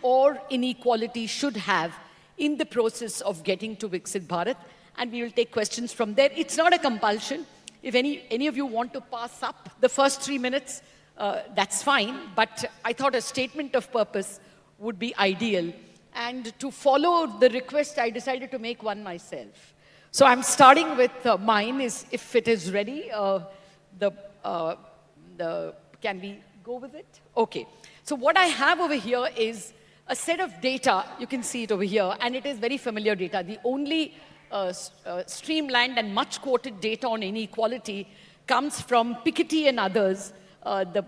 or inequality should have in the process of getting to Viksit Bharat. And we will take questions from there. It's not a compulsion. If any of you want to pass up the first 3 minutes, that's fine. But I thought a statement of purpose would be ideal. And to follow the request, I decided to make one myself. So I'm starting with mine, if it is ready. Can we go with it? Okay. So what I have over here is a set of data. You can see it over here, and it is very familiar data. The only streamlined and much quoted data on inequality comes from Piketty and others. The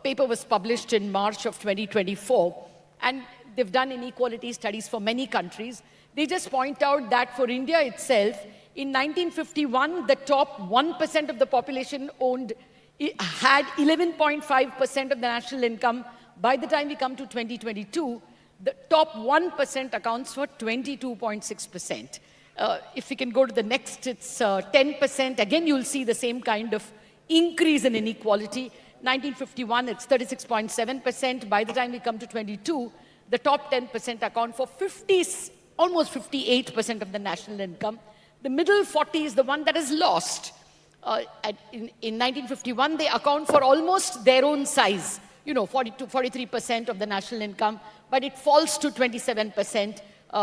paper was published in March of 2024, and they've done inequality studies for many countries. They just point out that for India itself, in 1951, the top 1% of the population had 11.5% of the national income. By the time we come to 2022, the top 1% accounts for 22.6%. If we can go to the next, it's 10%. Again, you'll see the same kind of increase in inequality. 1951, it's 36.7%. By the time we come to 22, the top 10% account for almost 58% of the national income. The middle 40 is the one that is lost. In 1951, they account for almost their own size, 40 to 43% of the national income, but it falls to 27%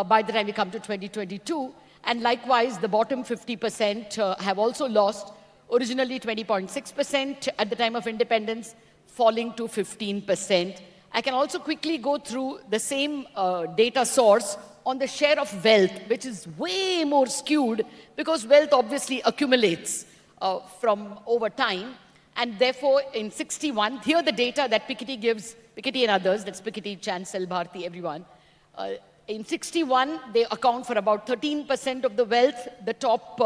by the time we come to 2022. And likewise, the bottom 50% have also lost, originally 20.6% at the time of independence, falling to 15%. I can also quickly go through the same data source on the share of wealth, which is way more skewed because wealth obviously accumulates from over time. And therefore, in 61, here the data that Piketty gives, Piketty and others, that's Piketty, Chancel, Bharti, everyone. In 61, they account for about 13% of the wealth, the top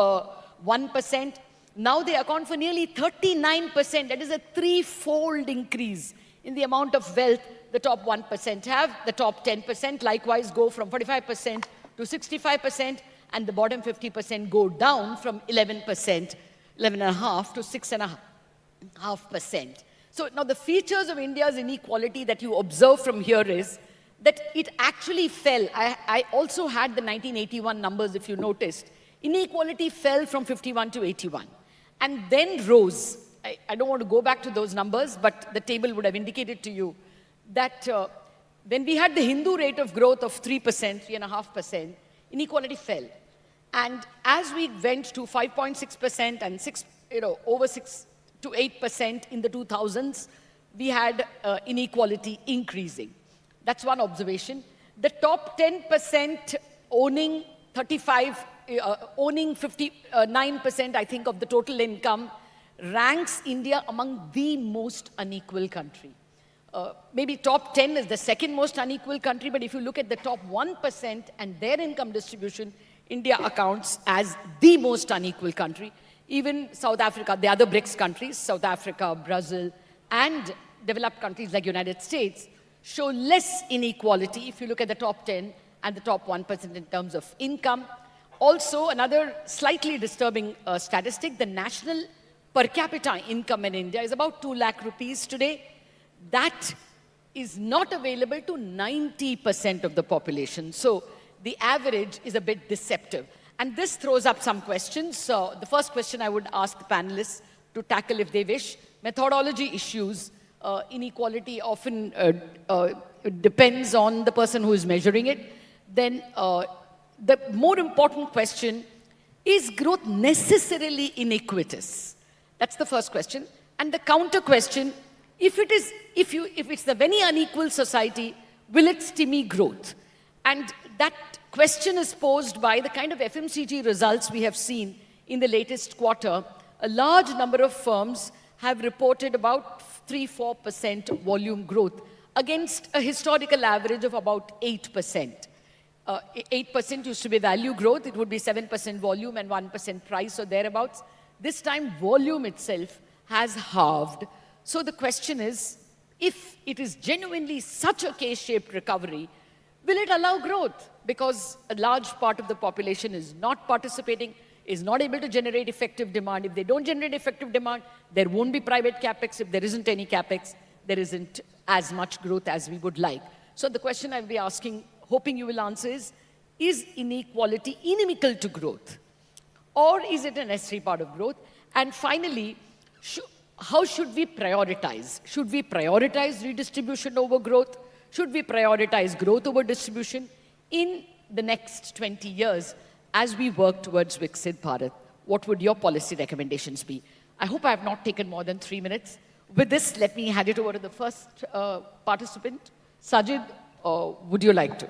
1%. Now they account for nearly 39%. That is a threefold increase in the amount of wealth the top 1% have. The top 10% likewise go from 45% to 65%, and the bottom 50% go down from 11%, 11.5% to 6.5%. So now the features of India's inequality that you observe from here is that it actually fell. I also had the 1981 numbers, if you noticed. Inequality fell from 51 to 81 and then rose. I don't want to go back to those numbers, but the table would have indicated to you that when we had the Hindu rate of growth of 3%, 3.5%, inequality fell. And as we went to 5.6% and over 6 to 8% in the 2000s, we had inequality increasing. That's one observation. The top 10% owning 59%, I think, of the total income ranks India among the most unequal country. Maybe top 10 is the second most unequal country, but if you look at the top 1% and their income distribution, India accounts as the most unequal country. Even South Africa, the other BRICS countries, South Africa, Brazil, and developed countries like United States, show less inequality if you look at the top 10 and the top 1% in terms of income. Also, another slightly disturbing statistic, the national per capita income in India is about 2 lakh rupees today. That is not available to 90% of the population. So the average is a bit deceptive. And this throws up some questions. So the first question I would ask the panelists to tackle if they wish, methodology issues. Inequality often depends on the person who is measuring it. Then the more important question, is growth necessarily iniquitous? That's the first question. And the counter question, if it's a very unequal society, will it stimulate growth? And that question is posed by the kind of FMCG results we have seen in the latest quarter. A large number of firms have reported about 3-4% volume growth against a historical average of about 8%. 8% used to be value growth. It would be 7% volume and 1% price or thereabouts. This time, volume itself has halved. So the question is, if it is genuinely such a K-shaped recovery, will it allow growth? Because a large part of the population is not participating, is not able to generate effective demand. If they don't generate effective demand, there won't be private capex. If there isn't any capex, there isn't as much growth as we would like. So the question I'll be asking, hoping you will answer is inequality inimical to growth? Or is it a necessary part of growth? And finally, how should we prioritize? Should we prioritize redistribution over growth? Should we prioritize growth over distribution in the next 20 years as we work towards Viksit Bharat? What would your policy recommendations be? I hope I have not taken more than 3 minutes. With this, let me hand it over to the first participant. Sajjid, would you like to?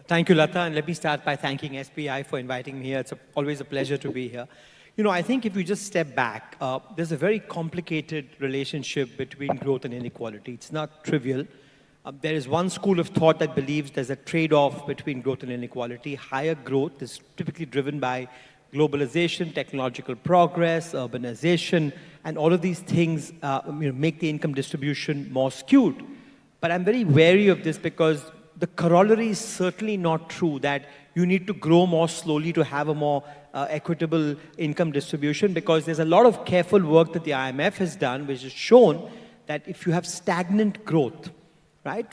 Thank you, Latha, and let me start by thanking SBI for inviting me here. It's always a pleasure to be here. You know, I think if you just step back, there's a very complicated relationship between growth and inequality. It's not trivial. There is one school of thought that believes there's a trade-off between growth and inequality. Higher growth is typically driven by globalization, technological progress, urbanization, and all of these things make the income distribution more skewed. But I'm very wary of this because the corollary is certainly not true that you need to grow more slowly to have a more equitable income distribution, because there's a lot of careful work that the IMF has done which has shown that if you have stagnant growth, right,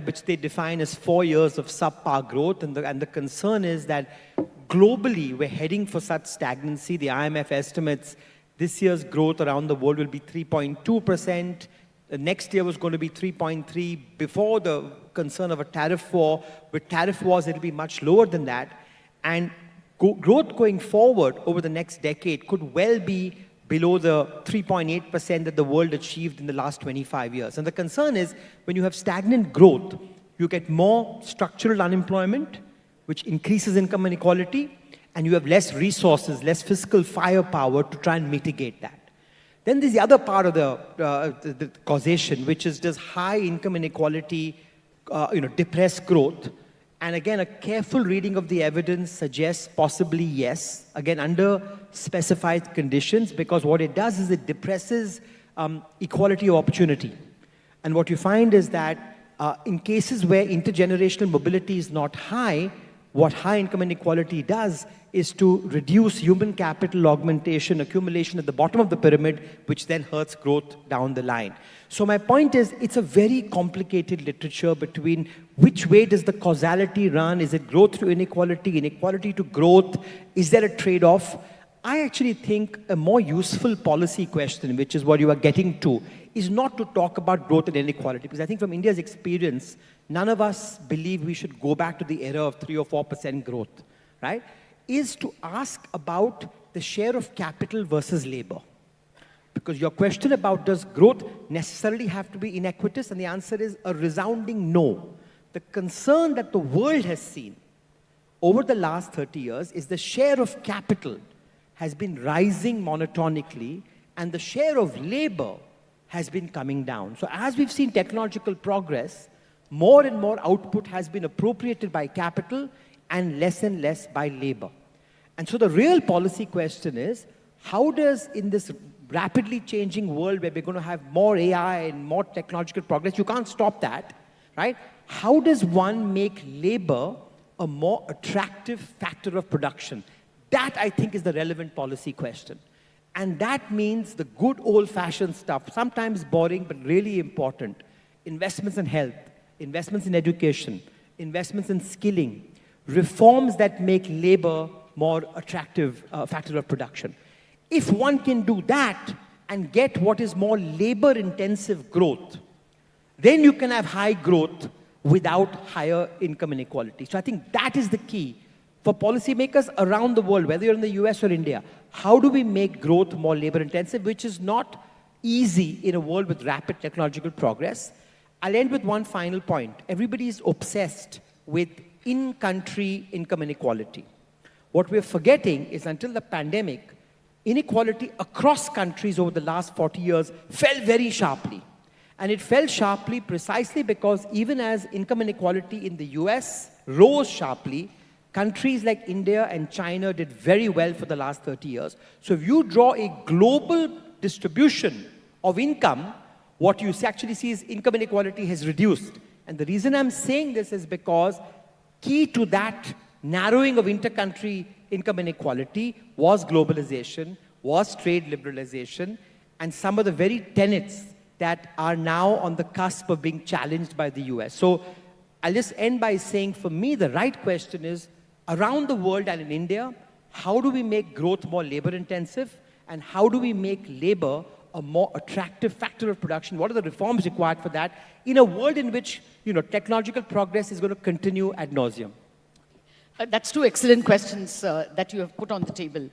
which they define as 4 years of subpar growth, and the concern is that globally we're heading for such stagnancy. The IMF estimates this year's growth around the world will be 3.2%. The next year was going to be 3.3 before the concern of a tariff war. With tariff wars, it'll be much lower than that. And growth going forward over the next decade could well be below the 3.8% that the world achieved in the last 25 years. And the concern is when you have stagnant growth, you get more structural unemployment, which increases income inequality, and you have less resources, less fiscal firepower to try and mitigate that. Then there's the other part of the causation, which is, does high income inequality depress growth? And again, a careful reading of the evidence suggests possibly yes, again under specified conditions, because what it does is it depresses equality of opportunity. And what you find is that in cases where intergenerational mobility is not high, what high income inequality does is to reduce human capital augmentation, accumulation at the bottom of the pyramid, which then hurts growth down the line. So my point is, it's a very complicated literature between which way does the causality run? Is it growth to inequality, inequality to growth? Is there a trade-off? I actually think a more useful policy question, which is what you are getting to, is not to talk about growth and inequality, because I think from India's experience, none of us believe we should go back to the era of 3 or 4% growth, right? Is to ask about the share of capital versus labor. Because your question about does growth necessarily have to be inequitous, and the answer is a resounding no. The concern that the world has seen over the last 30 years is the share of capital has been rising monotonically, and the share of labor has been coming down. So as we've seen technological progress, more and more output has been appropriated by capital and less by labor. And so the real policy question is, how does, in this rapidly changing world where we're going to have more AI and more technological progress, you can't stop that, right? How does one make labor a more attractive factor of production? That, I think, is the relevant policy question. And that means the good old-fashioned stuff, sometimes boring but really important: investments in health, investments in education, investments in skilling, reforms that make labor more attractive factor of production. If one can do that and get what is more labor-intensive growth, then you can have high growth without higher income inequality. So I think that is the key for policymakers around the world, whether you're in the US or India. How do we make growth more labor-intensive, which is not easy in a world with rapid technological progress? I'll end with one final point. Everybody is obsessed with in-country income inequality. What we're forgetting is until the pandemic, inequality across countries over the last 40 years fell very sharply. And it fell sharply precisely because even as income inequality in the US rose sharply, countries like India and China did very well for the last 30 years. So if you draw a global distribution of income, what you actually see is income inequality has reduced. And the reason I'm saying this is because key to that narrowing of inter-country income inequality was globalization, was trade liberalization, and some of the very tenets that are now on the cusp of being challenged by the US. So I'll just end by saying, for me, the right question is, around the world and in India, how do we make growth more labor-intensive? And how do we make labor a more attractive factor of production? What are the reforms required for that in a world in which technological progress is going to continue ad nauseum? That's two excellent questions that you have put on the table.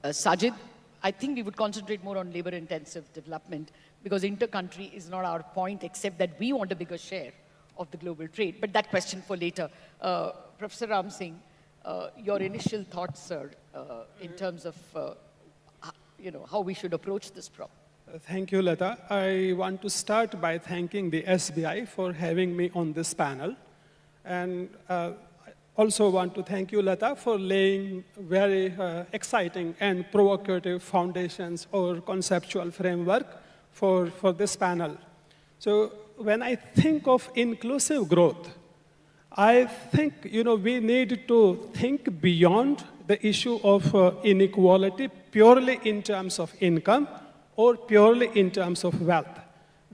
Sajjid, I think we would concentrate more on labor-intensive development because inter-country is not our point, except that we want a bigger share of the global trade. But that question for later. Professor Ram Singh, your initial thoughts, sir, in terms of how we should approach this problem. Thank you, Latha. I want to start by thanking the SBI for having me on this panel. And I also want to thank you, Latha, for laying very exciting and provocative foundations or conceptual framework for this panel. So when I think of inclusive growth, I think we need to think beyond the issue of inequality purely in terms of income or purely in terms of wealth.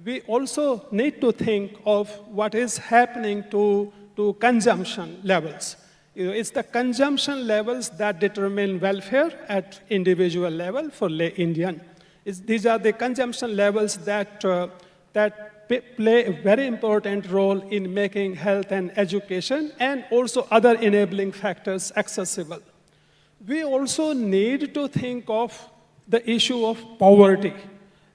We also need to think of what is happening to consumption levels. It's the consumption levels that determine welfare at individual level for lay Indian. These are the consumption levels that play a very important role in making health and education and also other enabling factors accessible. We also need to think of the issue of poverty.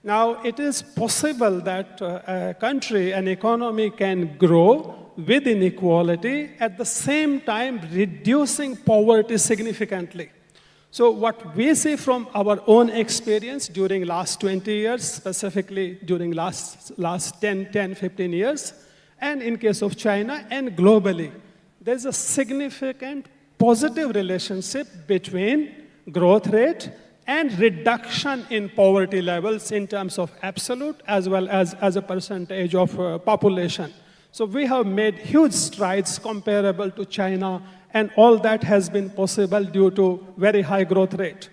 Now, it is possible that a country, an economy can grow with inequality at the same time reducing poverty significantly. So what we see from our own experience during last 20 years, specifically during last 10, 15 years, and in case of China and globally, there's a significant positive relationship between growth rate and reduction in poverty levels in terms of absolute as well as a percentage of population. So we have made huge strides comparable to China, and all that has been possible due to very high growth rate.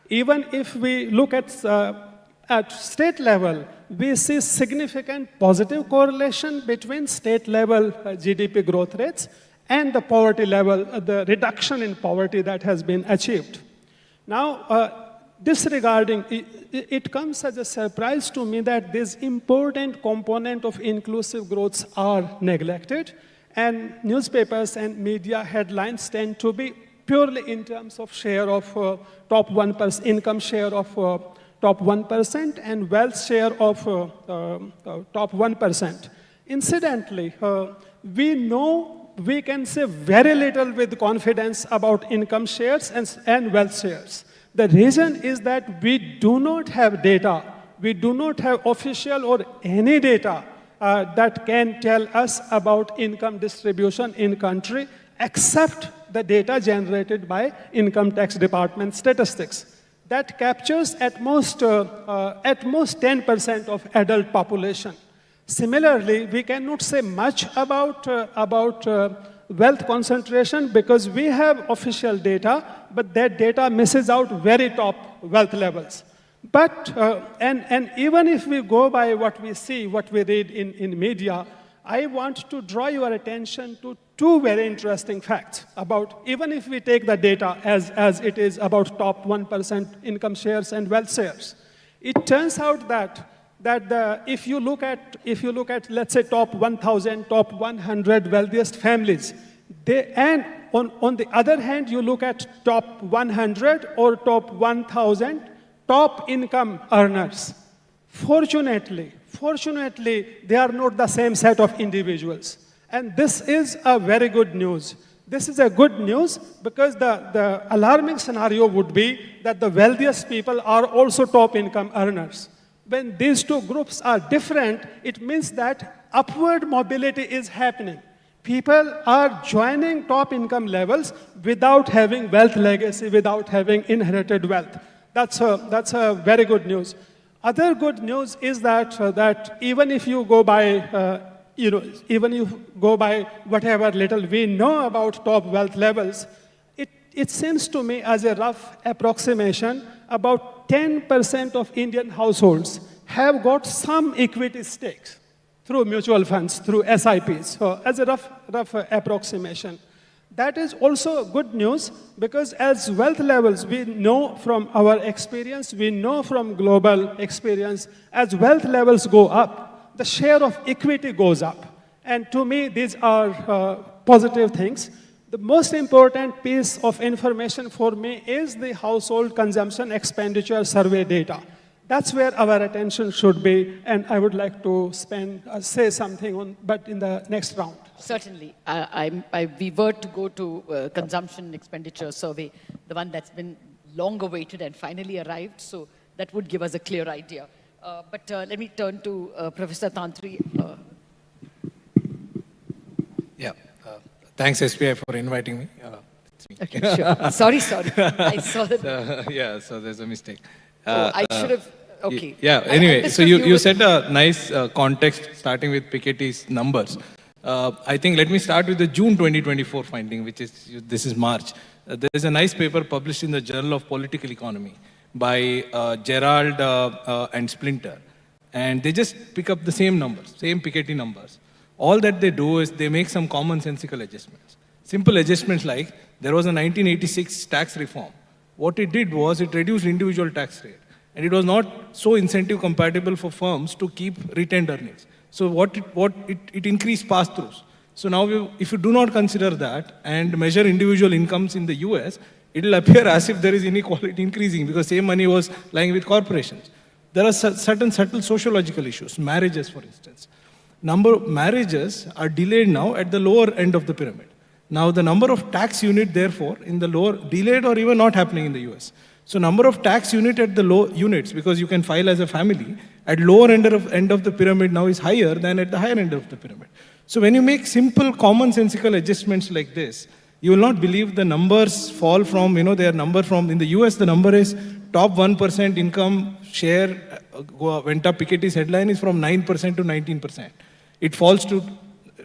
Even if we look at state level, we see significant positive correlation between state level GDP growth rates and the poverty level, the reduction in poverty that has been achieved. Now, disregarding, it comes as a surprise to me that this important component of inclusive growth are neglected, and newspapers and media headlines tend to be purely in terms of share of top 1%, income share of top 1% and wealth share of top 1%. Incidentally, we know we can say very little with confidence about income shares and wealth shares. The reason is that we do not have data. We do not have official or any data that can tell us about income distribution in country except the data generated by Income Tax Department statistics. That captures at most 10% of adult population. Similarly, we cannot say much about wealth concentration because we have official data, but that data misses out very top wealth levels. But, and even if we go by what we see, what we read in media, I want to draw your attention to two very interesting facts about, even if we take the data as it is about top 1% income shares and wealth shares, it turns out that if you look at, let's say, top 1,000, top 100 wealthiest families, and on the other hand, you look at top 100 or top 1,000 top income earners. Fortunately, they are not the same set of individuals. And this is a very good news. This is a good news because the alarming scenario would be that the wealthiest people are also top income earners. When these two groups are different, it means that upward mobility is happening. People are joining top income levels without having wealth legacy, without having inherited wealth. That's a very good news. Other good news is that even if you go by, whatever little we know about top wealth levels, it seems to me as a rough approximation, about 10% of Indian households have got some equity stakes. through mutual funds, through SIPs. So as a rough approximation. That is also good news because as wealth levels, we know from our experience, we know from global experience, as wealth levels go up, the share of equity goes up. And to me, these are positive things. The most important piece of information for me is the household consumption expenditure survey data. That's where our attention should be, and I would like to say something on, but in the next round. Certainly. We were to go to consumption expenditure survey, the one that's been long awaited and finally arrived, so that would give us a clear idea. But let me turn to Professor Tantri. Yeah. Thanks, SBI, for inviting me. Okay, sure. Sorry. I saw that. Yeah, so there's a mistake. I should have, okay. Yeah, anyway, so you set a nice context starting with Piketty's numbers. I think let me start with the June 2024 finding, which is, this is March. There is a nice paper published in the Journal of Political Economy by Gerald and Splinter. And they just pick up the same numbers, same Piketty numbers. All that they do is they make some commonsensical adjustments. Simple adjustments like, there was a 1986 tax reform. What it did was it reduced individual tax rate. And it was not so incentive compatible for firms to keep retained earnings. So it increased pass-throughs. So now if you do not consider that and measure individual incomes in the US, it will appear as if there is inequality increasing because same money was lying with corporations. There are certain subtle sociological issues, marriages for instance. Number of marriages are delayed now at the lower end of the pyramid. Now the number of tax unit therefore in the lower, delayed or even not happening in the US. So number of tax unit at the low units, because you can file as a family, at lower end of the pyramid now is higher than at the higher end of the pyramid. So when you make simple commonsensical adjustments like this, you will not believe the numbers fall from, their number from, in the US the number is top 1% income share went up. Piketty's headline is from 9% to 19%. It falls to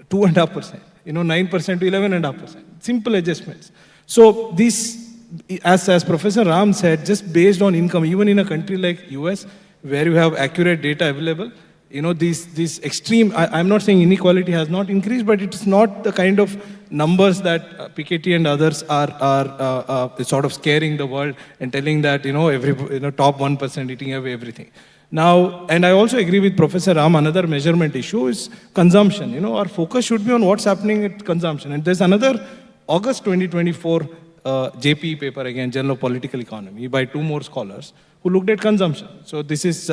2.5%, 9% to 11.5%. Simple adjustments. So these, as Professor Ram said, just based on income, even in a country like US, where you have accurate data available, these extreme, I'm not saying inequality has not increased, but it's not the kind of numbers that Piketty and others are sort of scaring the world and telling that, top 1% eating away everything. Now, and I also agree with Professor Ram, another measurement issue is consumption. Our focus should be on what's happening at consumption. And there's another August 2024 JP paper, again, Journal of Political Economy, by two more scholars who looked at consumption. So this is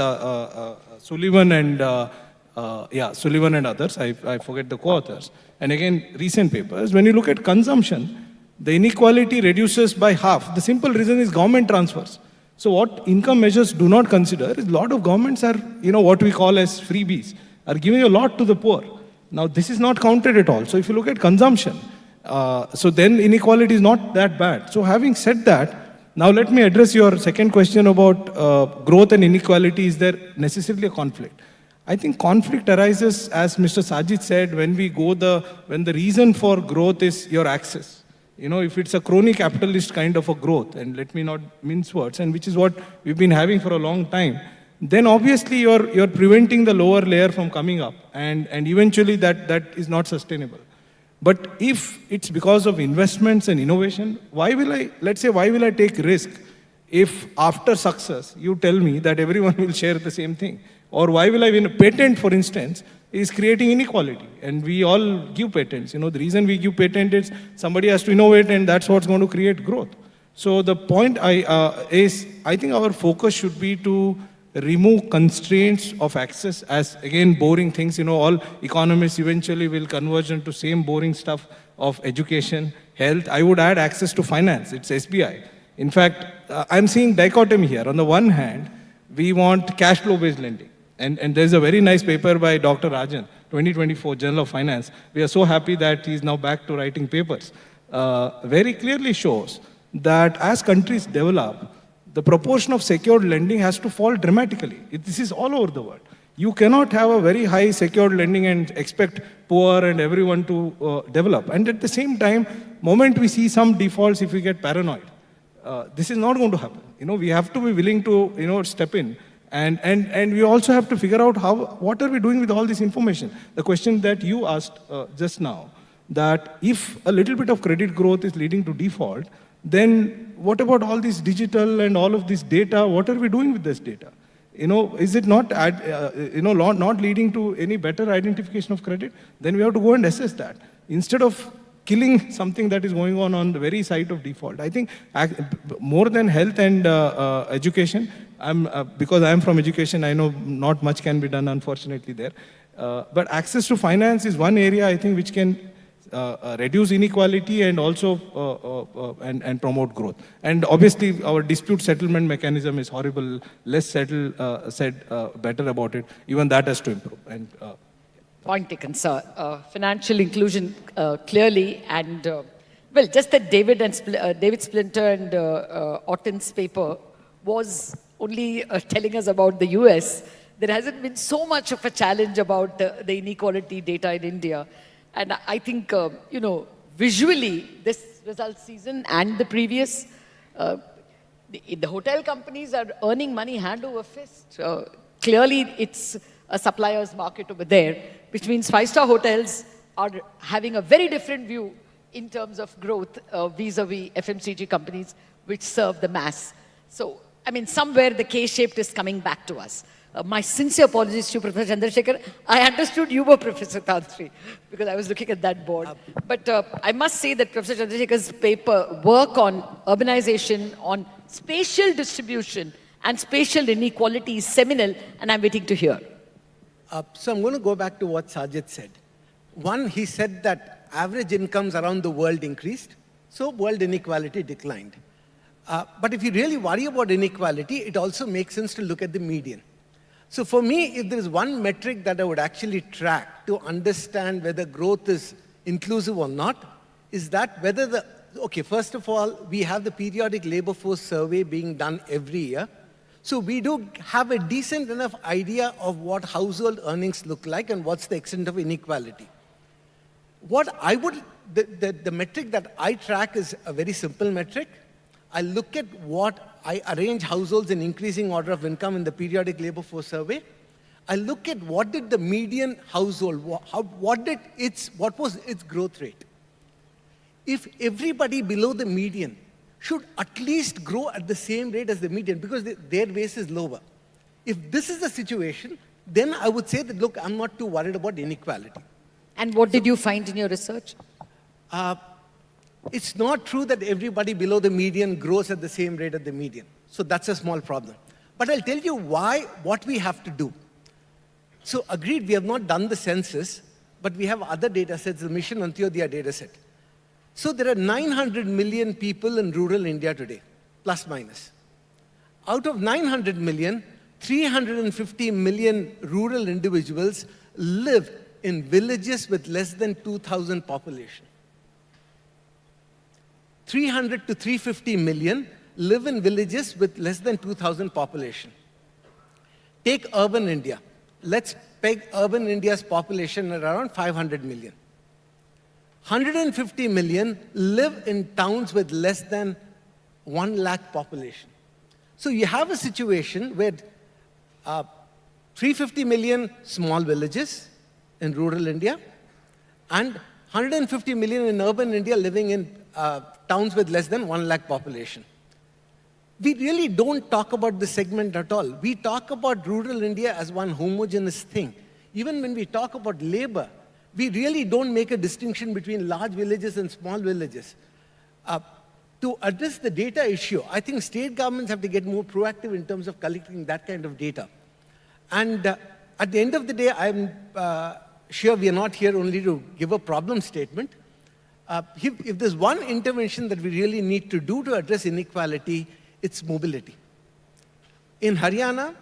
Sullivan and others. I forget the co-authors. And again, recent papers. When you look at consumption, the inequality reduces by half. The simple reason is government transfers. So what income measures do not consider is a lot of governments are, what we call as freebies, are giving a lot to the poor. Now this is not counted at all. So if you look at consumption, so then inequality is not that bad. So having said that, now let me address your second question about growth and inequality. Is there necessarily a conflict? I think conflict arises, as Mr. Sajjid said, when the reason for growth is your access. If it's a crony capitalist kind of a growth, and let me not mince words, and which is what we've been having for a long time, then obviously you're preventing the lower layer from coming up, and eventually that is not sustainable. But if it's because of investments and innovation, why will I take risk if after success you tell me that everyone will share the same thing? Or why will I win a patent, for instance, is creating inequality. And we all give patents. The reason we give patent is somebody has to innovate and that's what's going to create growth. So the point is, I think our focus should be to remove constraints of access as, again, boring things. All economists eventually will converge into same boring stuff of education, health. I would add access to finance. It's SBI. In fact, I'm seeing dichotomy here. On the one hand, we want cash flow-based lending. And there's a very nice paper by Dr. Rajan, 2024 Journal of Finance. We are so happy that he's now back to writing papers. Very clearly shows that as countries develop, the proportion of secured lending has to fall dramatically. This is all over the world. You cannot have a very high secured lending and expect poor and everyone to develop. And at the same time, moment we see some defaults, if we get paranoid, this is not going to happen. We have to be willing to, step in And we also have to figure out what are we doing with all this information. The question that you asked just now, that if a little bit of credit growth is leading to default, then what about all this digital and all of this data? What are we doing with this data? Is it not, not leading to any better identification of credit? Then we have to go and assess that. Instead of killing something that is going on the very site of default. I think more than health and education, because I'm from education, I know not much can be done, unfortunately, there. But access to finance is one area, I think, which can reduce inequality and also and promote growth. And obviously, our dispute settlement mechanism is horrible. Less said better about it. Even that has to improve. And point taken, sir. Financial inclusion clearly, and well, just that David Splinter and Orton's paper was only telling us about the US. There hasn't been so much of a challenge about the inequality data in India. And I think, visually, this result season and the previous, the hotel companies are earning money hand over fist. Clearly, it's a supplier's market over there, which means five-star hotels are having a very different view in terms of growth vis-a-vis FMCG companies which serve the mass. So, I mean, somewhere the K-shaped is coming back to us. My sincere apologies to Professor Chandrashekhar. I understood you were Professor Tantri because I was looking at that board. But I must say that Professor Chandrasekhar's paper, work on urbanization, on spatial distribution and spatial inequality is seminal, and I'm waiting to hear. So I'm going to go back to what Sajjid said. One, he said that average incomes around the world increased, so world inequality declined. But if you really worry about inequality, it also makes sense to look at the median. So for me, if there is one metric that I would actually track to understand whether growth is inclusive or not, is that whether first of all, we have the periodic labor force survey being done every year. So we do have a decent enough idea of what household earnings look like and what's the extent of inequality. The metric that I track is a very simple metric. I look at I arrange households in increasing order of income in the periodic labor force survey. I look at what did the median household, what was its growth rate. If everybody below the median should at least grow at the same rate as the median because their base is lower. If this is the situation, then I would say that, look, I'm not too worried about inequality. And what did you find in your research? It's not true that everybody below the median grows at the same rate as the median. So that's a small problem. But I'll tell you what we have to do. So agreed, we have not done the census, but we have other data sets, the Mission Antyodaya data set. So there are 900 million people in rural India today, plus minus. Out of 900 million, 350 million rural individuals live in villages with less than 2,000 population. 300 to 350 million live in villages with less than 2,000 population. Take urban India. Let's peg urban India's population at around 500 million. 150 million live in towns with less than 1 lakh population. So you have a situation where 350 million small villages in rural India and 150 million in urban India living in towns with less than 1 lakh population. We really don't talk about this segment at all. We talk about rural India as one homogeneous thing. Even when we talk about labor, we really don't make a distinction between large villages and small villages. To address the data issue, I think state governments have to get more proactive in terms of collecting that kind of data. And at the end of the day, I'm sure we are not here only to give a problem statement. If there's one intervention that we really need to do to address inequality, it's mobility. In Haryana,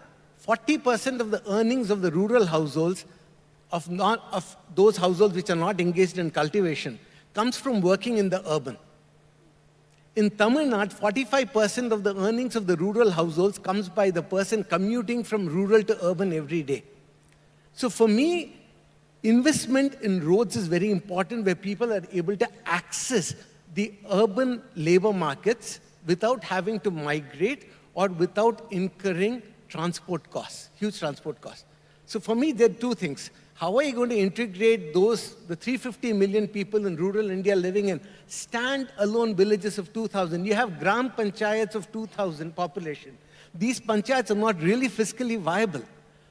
40% of the earnings of the rural households, of those households which are not engaged in cultivation, comes from working in the urban. In Tamil Nadu, 45% of the earnings of the rural households comes by the person commuting from rural to urban every day. So for me, investment in roads is very important where people are able to access the urban labor markets without having to migrate or without incurring transport costs, huge transport costs. So for me, there are two things. How are you going to integrate the 350 million people in rural India living in stand-alone villages of 2,000? You have gram panchayats of 2,000 population. These panchayats are not really fiscally viable.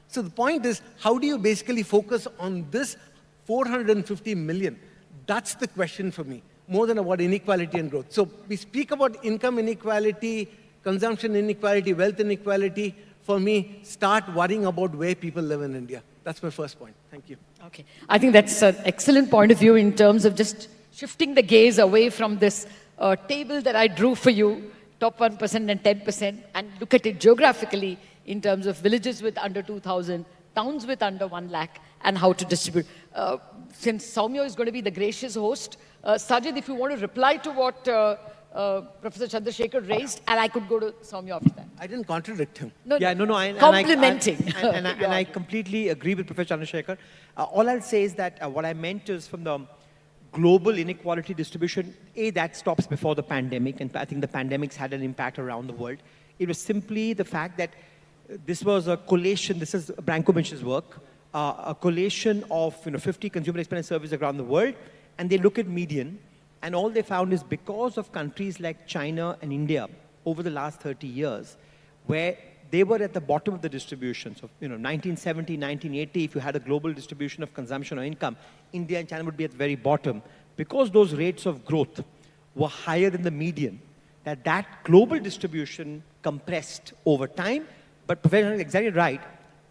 So the point is, how do you basically focus on this 450 million? That's the question for me, more than about inequality and growth. So we speak about income inequality, consumption inequality, wealth inequality. For me, start worrying about where people live in India. That's my first point. Thank you. Okay. I think that's an excellent point of view in terms of just shifting the gaze away from this table that I drew for you, top 1% and 10%, and look at it geographically in terms of villages with under 2,000, towns with under 1 lakh, and how to distribute. Since Soumya is going to be the gracious host, Sajjid, if you want to reply to what Professor Chandrashekhar raised, and I could go to Soumya after that. I didn't contradict him. No, Complimenting. complimenting. And I completely agree with Professor Chandrashekhar. All I'll say is that what I meant is from the global inequality distribution, that stops before the pandemic, and I think the pandemic's had an impact around the world. It was simply the fact that this was a collation, this is Brankovich's work, a collation of 50 consumer expenditure surveys around the world, and they look at median, and all they found is because of countries like China and India over the last 30 years, where they were at the bottom of the distribution. So, 1970, 1980, if you had a global distribution of consumption or income, India and China would be at the very bottom. Because those rates of growth were higher than the median, that global distribution compressed over time. But Professor is exactly right.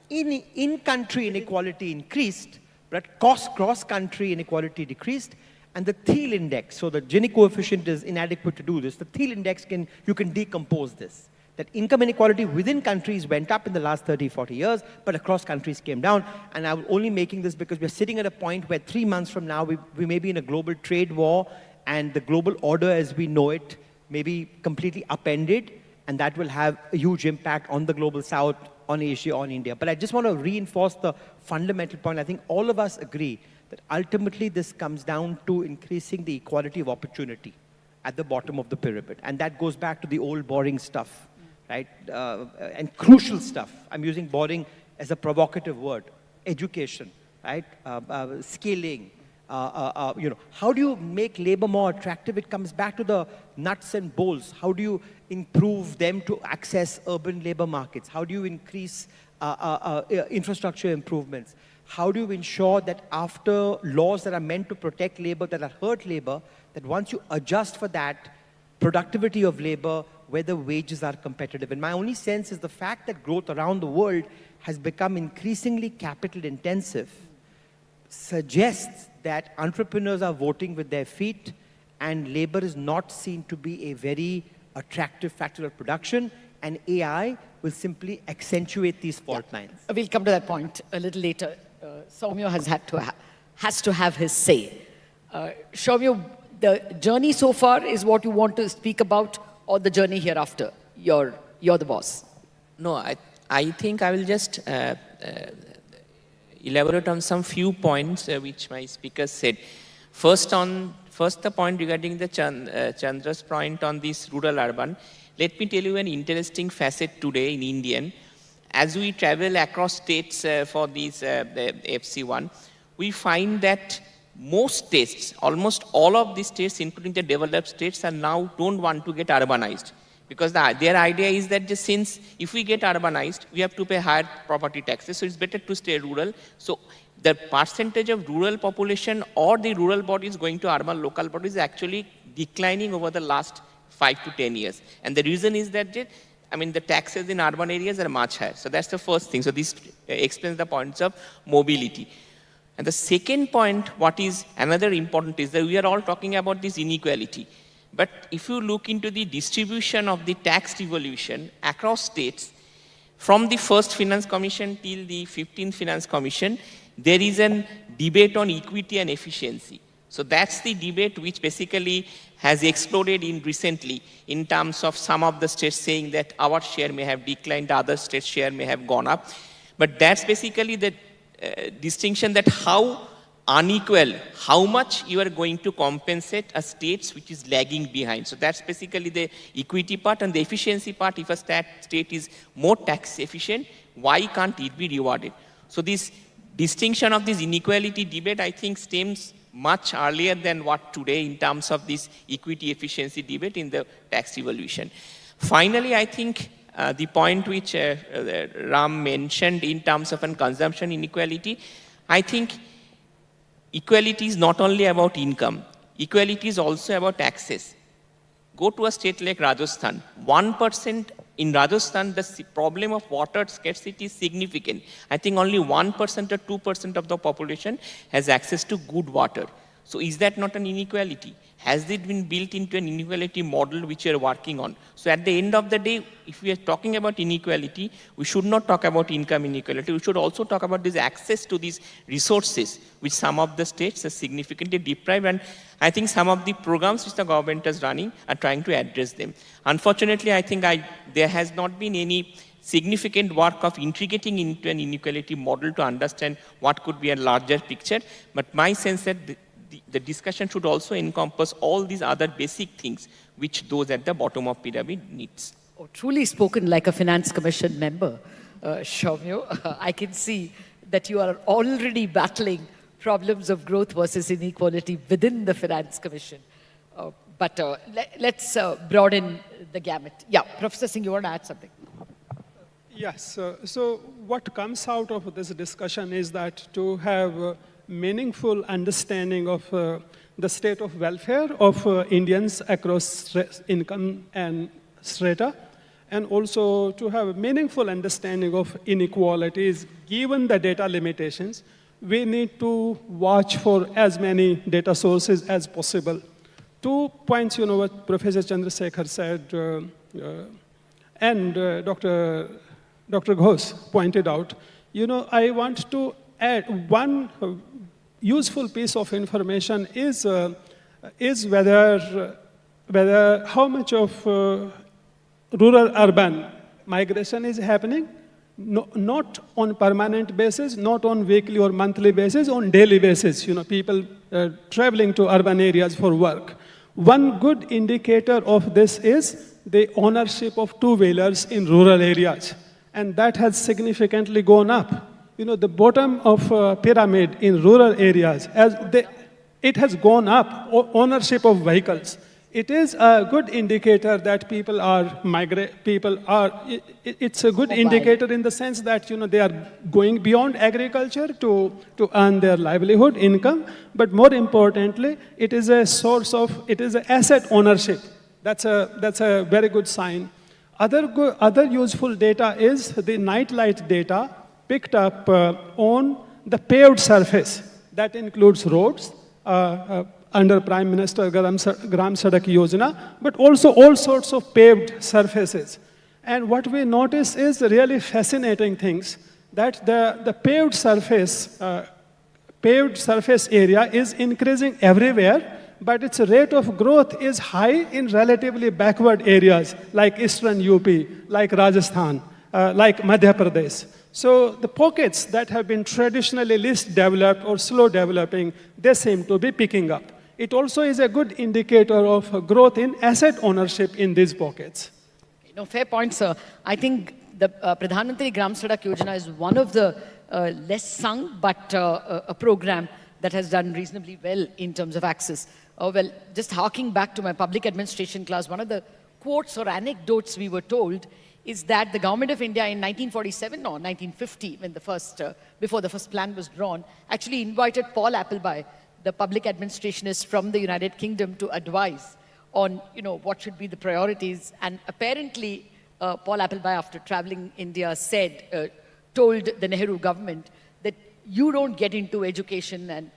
In-country inequality increased, but cross-country inequality decreased. And the Thiel index, so the Gini coefficient is inadequate to do this. The Thiel index, you can decompose this. That income inequality within countries went up in the last 30, 40 years, but across countries came down. And I'm only making this because we're sitting at a point where 3 months from now, we may be in a global trade war, and the global order as we know it may be completely upended, and that will have a huge impact on the global south, on Asia, on India. But I just want to reinforce the fundamental point. I think all of us agree that ultimately this comes down to increasing the equality of opportunity at the bottom of the pyramid. And that goes back to the old boring stuff, right? And crucial stuff. I'm using boring as a provocative word. Education, right? Scaling. How do you make labor more attractive? It comes back to the nuts and bolts. How do you improve them to access urban labor markets? How do you increase infrastructure improvements? How do you ensure that after laws that are meant to protect labor, that are hurt labor, that once you adjust for that productivity of labor, whether wages are competitive? And my only sense is the fact that growth around the world has become increasingly capital intensive suggests that entrepreneurs are voting with their feet, and labor is not seen to be a very attractive factor of production, and AI will simply accentuate these fault lines. We'll come to that point a little later. Soumya has to have his say. Soumya, the journey so far is what you want to speak about, or the journey hereafter? You're the boss. No, I think I will just elaborate on some few points which my speakers said. First, the point regarding the Chandra's point on this rural-urban. Let me tell you an interesting facet today in Indian. As we travel across states for these FC1, we find that most states, almost all of these states, including the developed states, are now don't want to get urbanized. Because their idea is that just since if we get urbanized, we have to pay higher property taxes, so it's better to stay rural. So the percentage of rural population or the rural bodies going to urban local bodies is actually declining over the last 5 to 10 years. And the reason is that the taxes in urban areas are much higher. So that's the first thing. So this explains the points of mobility. And the second point, what is another important, is that we are all talking about this inequality. But if you look into the distribution of the tax devolution across states, from the first Finance Commission till the 15th Finance Commission, there is a debate on equity and efficiency. So that's the debate which basically has exploded in recently in terms of some of the states saying that our share may have declined, other states' share may have gone up. But that's basically the distinction that how unequal, how much you are going to compensate a state which is lagging behind. So that's basically the equity part, and the efficiency part. If a state is more tax efficient, why can't it be rewarded? So this distinction of this inequality debate, I think, stems much earlier than what today in terms of this equity efficiency debate in the tax evolution. Finally, I think the point which Ram mentioned in terms of consumption inequality, I think equality is not only about income. Equality is also about access. Go to a state like Rajasthan. 1% in Rajasthan, the problem of water scarcity is significant. I think only 1% or 2% of the population has access to good water. So is that not an inequality? Has it been built into an inequality model which we are working on? So at the end of the day, if we are talking about inequality, we should not talk about income inequality. We should also talk about this access to these resources, which some of the states are significantly deprived. And I think some of the programs which the government is running are trying to address them. Unfortunately, I think there has not been any significant work of integrating into an inequality model to understand what could be a larger picture. But my sense that the discussion should also encompass all these other basic things which those at the bottom of pyramid needs. Oh, truly spoken like a Finance Commission member, Soumya. I can see that you are already battling problems of growth versus inequality within the Finance Commission. But let's broaden the gamut. Yeah, Professor Singh, you want to add something? Yes, so what comes out of this discussion is that to have meaningful understanding of the state of welfare of Indians across income and strata, and also to have a meaningful understanding of inequalities, given the data limitations, we need to watch for as many data sources as possible. 2 points, what Professor Chandrashekhar said, and Dr. Ghosh pointed out. I want to add one useful piece of information is whether how much of rural-urban migration is happening, not on permanent basis, not on weekly or monthly basis, on daily basis. People traveling to urban areas for work. One good indicator of this is the ownership of two-wheelers in rural areas, and that has significantly gone up. The bottom of pyramid in rural areas, it has gone up, ownership of vehicles. It is a good indicator that people are it's a good indicator in the sense that, they are going beyond agriculture to earn their livelihood, income, but more importantly, it is a source of, it is an asset ownership. That's a very good sign. Other useful data is the nightlight data picked up on the paved surface. That includes roads under Prime Minister Gram Sadak Yojana, but also all sorts of paved surfaces. And what we notice is really fascinating things, that the paved surface area is increasing everywhere, but its rate of growth is high in relatively backward areas like Eastern UP, like Rajasthan, like Madhya Pradesh. So the pockets that have been traditionally least developed or slow developing, they seem to be picking up. It also is a good indicator of growth in asset ownership in these pockets. Fair point, sir. I think the Pradhan Mantri Gram Sadak Yojana is one of the less sung, but a program that has done reasonably well in terms of access. Well, just harking back to my public administration class, one of the quotes or anecdotes we were told is that the government of India in 1947 or 1950, when before the first plan was drawn, actually invited Paul Appleby, the public administrationist from the United Kingdom, to advise on, what should be the priorities. And apparently, Paul Appleby, after traveling India, told the Nehru government that you don't get into education and,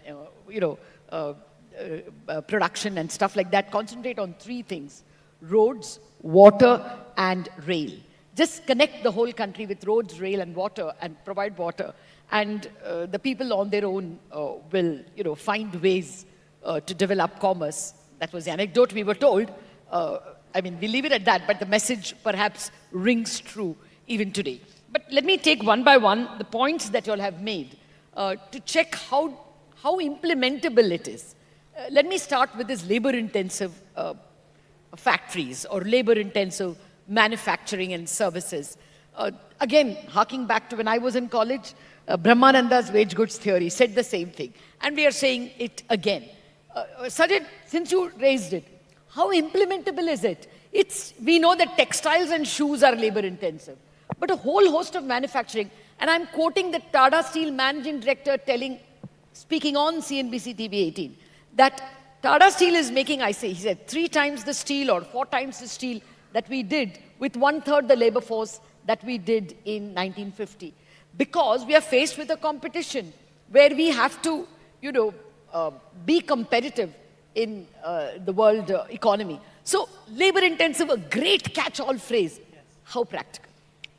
production and stuff like that. Concentrate on three things: roads, water, and rail. Just connect the whole country with roads, rail, and water, and provide water. And the people on their own will, find ways to develop commerce. That was the anecdote we were told. We leave it at that, but the message perhaps rings true even today. But let me take one by one the points that you all have made to check how implementable it is. Let me start with this labor-intensive factories or labor-intensive manufacturing and services. Again, harking back to when I was in college, Brahmananda's wage goods theory said the same thing. And we are saying it again. Sajjid, since you raised it, how implementable is it? We know that textiles and shoes are labor-intensive, but a whole host of manufacturing, and I'm quoting the Tata Steel managing director speaking on CNBC-TV18, that Tata Steel is making, he said, 3 times the steel or 4 times the steel that we did with 1/3 the labor force that we did in 1950. Because we are faced with a competition where we have to, be competitive in the world economy. So labor-intensive, a great catch-all phrase. Yes. How practical?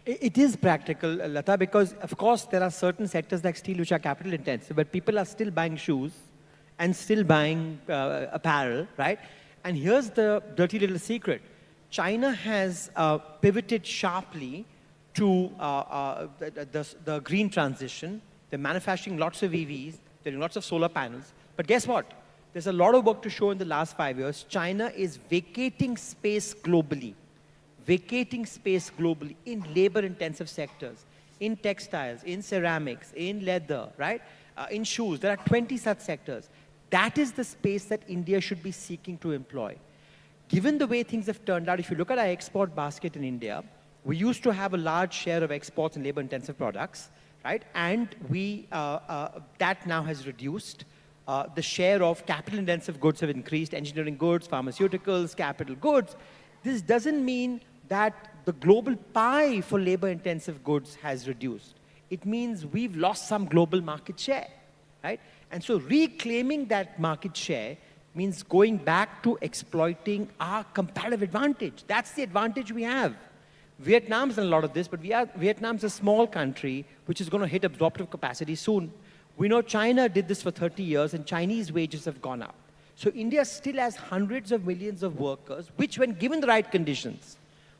It is practical, Latha, because of course there are certain sectors like steel which are capital intensive, but people are still buying shoes and still buying apparel, right? And here's the dirty little secret. China has pivoted sharply to the green transition. They're manufacturing lots of EVs, they're doing lots of solar panels. But guess what? There's a lot of work to show in the last 5 years. China is vacating space globally in labor-intensive sectors, in textiles, in ceramics, in leather, right? In shoes. There are 20 such sectors. That is the space that India should be seeking to employ. Given the way things have turned out, if you look at our export basket in India, we used to have a large share of exports in labor-intensive products, right? And that now has reduced. The share of capital-intensive goods have increased, engineering goods, pharmaceuticals, capital goods. This doesn't mean that the global pie for labor-intensive goods has reduced. It means we've lost some global market share, right? And so reclaiming that market share means going back to exploiting our comparative advantage. That's the advantage we have. Vietnam's done a lot of this, but Vietnam's a small country which is going to hit absorptive capacity soon. We know China did this for 30 years and Chinese wages have gone up. So India still has hundreds of millions of workers, which when given the right conditions,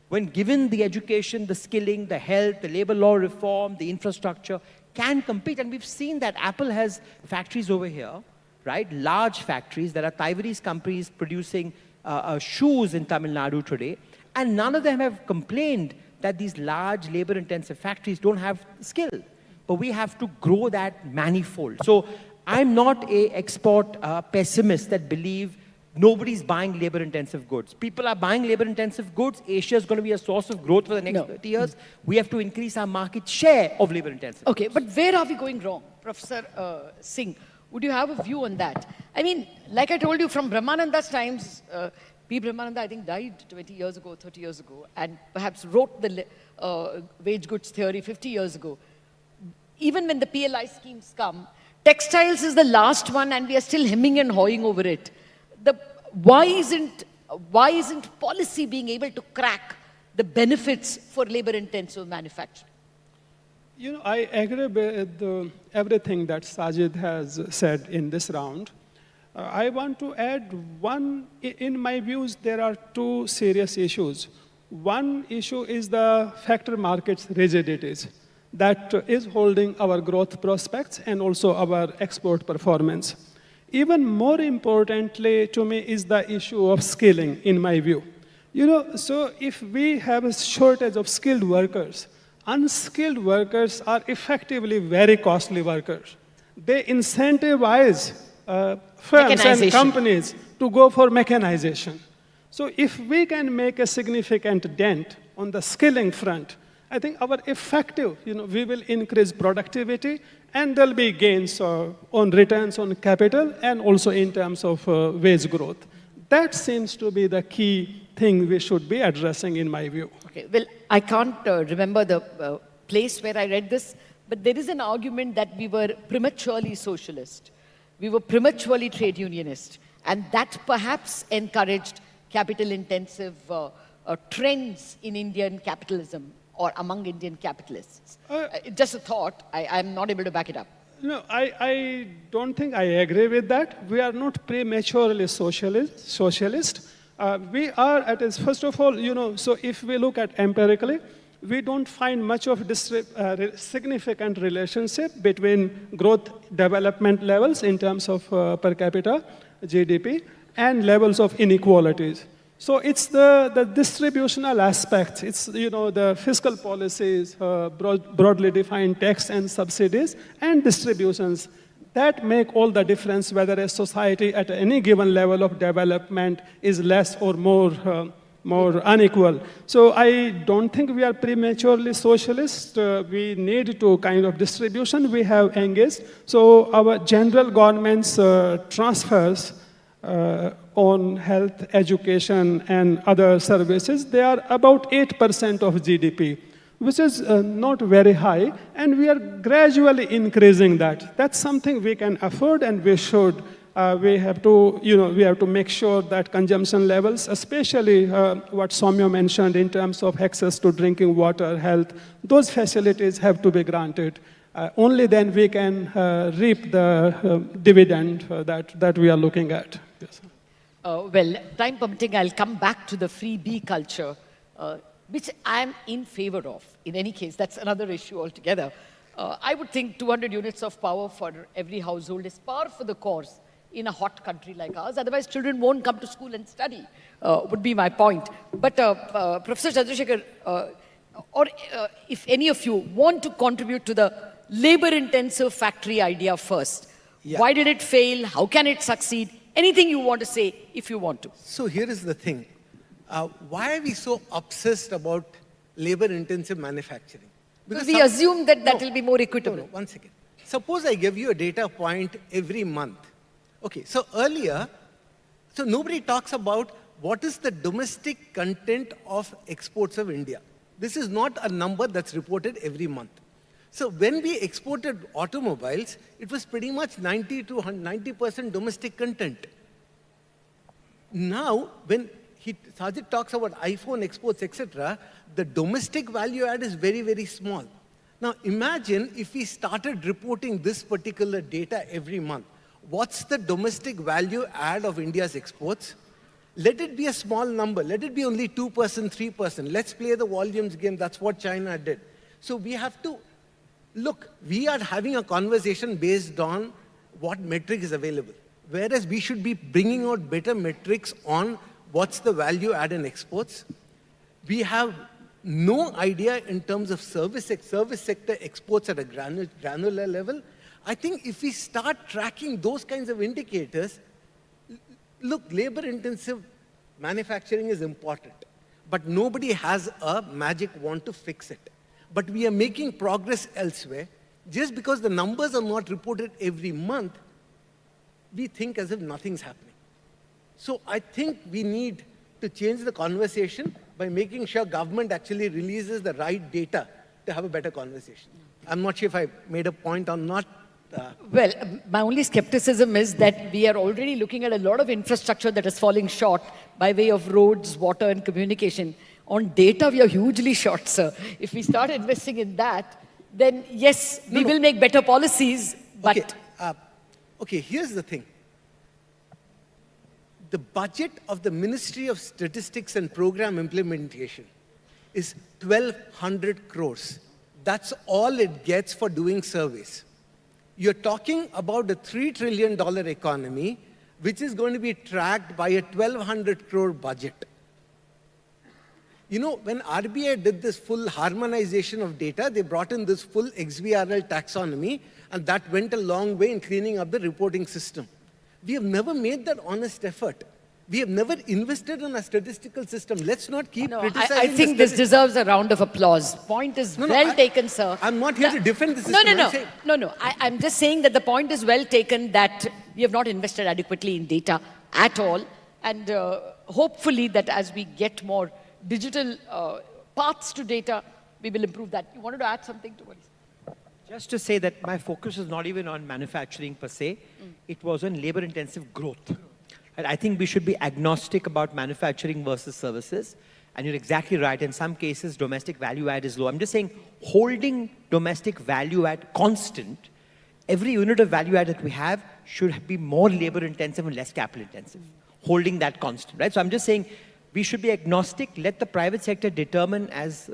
when given the education, the skilling, the health, the labor law reform, the infrastructure, can compete. And we've seen that Apple has factories over here, right? Large factories. There are Taiwanese companies producing shoes in Tamil Nadu today. And none of them have complained that these large labor-intensive factories don't have skill. But we have to grow that manifold. So I'm not an export pessimist that believe nobody's buying labor-intensive goods. People are buying labor-intensive goods. Asia is going to be a source of growth for the next 30 years. We have to increase our market share of labor-intensive Okay, goods. but where are we going wrong? Professor Singh, would you have a view on that? I mean, like I told you, from Brahmananda's times, P. Brahmananda, I think, died 20 years ago, 30 years ago, and perhaps wrote the wage goods theory 50 years ago. Even when the PLI schemes come, textiles is the last one, and we are still hemming and hawing over it. Why isn't policy being able to crack the benefits for labor-intensive manufacturing? I agree with everything that Sajjid has said in this round. I want to add one. In my views, there are 2 serious issues. One issue is the factor market's rigidities that is holding our growth prospects and also our export performance. Even more importantly to me is the issue of skilling, in my view. So if we have a shortage of skilled workers, unskilled workers are effectively very costly workers. They incentivize firms and companies to go for mechanization. So if we can make a significant dent on the skilling front, I think our effective, we will increase productivity and there'll be gains on returns on capital and also in terms of wage growth. That seems to be the key thing we should be addressing in my view. Okay, well, I can't remember the place where I read this, but there is an argument that we were prematurely socialist. We were prematurely trade unionist, and that perhaps encouraged capital-intensive trends in Indian capitalism or among Indian capitalists. Just a thought, I'm not able to back it up. No, I don't think I agree with that. We are not prematurely socialist. We are, first of all, so if we look at empirically, we don't find much of significant relationship between growth development levels in terms of per capita GDP and levels of inequalities. So it's the distributional aspects. It's the fiscal policies, broadly defined tax and subsidies, and distributions that make all the difference whether a society at any given level of development is less or more unequal. So I don't think we are prematurely socialist. We need to kind of distribution we have engaged. So our general government's transfers on health, education, and other services, they are about 8% of GDP, which is not very high, and we are gradually increasing that. That's something we can afford, and we should. We have to make sure that consumption levels, especially what Soumya mentioned in terms of access to drinking water, health, those facilities have to be granted. Only then we can reap the dividend that we are looking at. Yes. Well, time permitting, I'll come back to the free bee culture, which I'm in favor of. In any case, that's another issue altogether. I would think 200 units of power for every household is par for the course in a hot country like ours. Otherwise, children won't come to school and study, would be my point. But Professor Chandrashekhar, or if any of you want to contribute to the labor-intensive factory idea first, why did it fail? How can it succeed? Anything you want to say, if you want to. So here is the thing. Why are we so obsessed about labor-intensive manufacturing? Because we assume that that will be more equitable. No, 1 second. Suppose I give you a data point every month. Okay, so earlier, so nobody talks about what is the domestic content of exports of India. This is not a number that's reported every month. So when we exported automobiles, it was pretty much 90% domestic content. Now, when Sajjid talks about iPhone exports, etc., the domestic value add is very, very small. Now, imagine if we started reporting this particular data every month. What's the domestic value add of India's exports? Let it be a small number. Let it be only 2%, 3%. Let's play the volumes game. That's what China did. So we have to look, we are having a conversation based on what metric is available. Whereas we should be bringing out better metrics on what's the value add in exports. We have no idea in terms of service sector exports at a granular level. I think if we start tracking those kinds of indicators, look, labor-intensive manufacturing is important, but nobody has a magic wand to fix it. But we are making progress elsewhere. Just because the numbers are not reported every month, we think as if nothing's happening. So I think we need to change the conversation by making sure government actually releases the right data to have a better conversation. I'm not sure if I made a point or not. Well, my only skepticism is that we are already looking at a lot of infrastructure that is falling short by way of roads, water, and communication. On data, we are hugely short, sir. If we start investing in that, then yes, we will make better policies, but... Okay, here's the thing. The budget of the Ministry of Statistics and Program Implementation is 1,200 crores. That's all it gets for doing surveys. You're talking about a $3 trillion economy, which is going to be tracked by a 1,200 crore budget. You know, when RBI did this full harmonization of data, they brought in this full XBRL taxonomy, and that went a long way in cleaning up the reporting system. We have never made that honest effort. We have never invested in a statistical system. Let's not keep criticizing. I think this deserves a round of applause. Point is well taken, sir. I'm not here to defend the system. No. I'm just saying that the point is well taken that we have not invested adequately in data at all. And hopefully that as we get more digital paths to data, we will improve that. You wanted to add something to what he said? Just to say that my focus is not even on manufacturing per se. It was on labor-intensive growth. And I think we should be agnostic about manufacturing versus services. And you're exactly right. In some cases, domestic value add is low. I'm just saying, holding domestic value add constant, every unit of value add that we have should be more labor-intensive and less capital-intensive. Holding that constant, right? So I'm just saying, We should be agnostic, let the private sector determine, as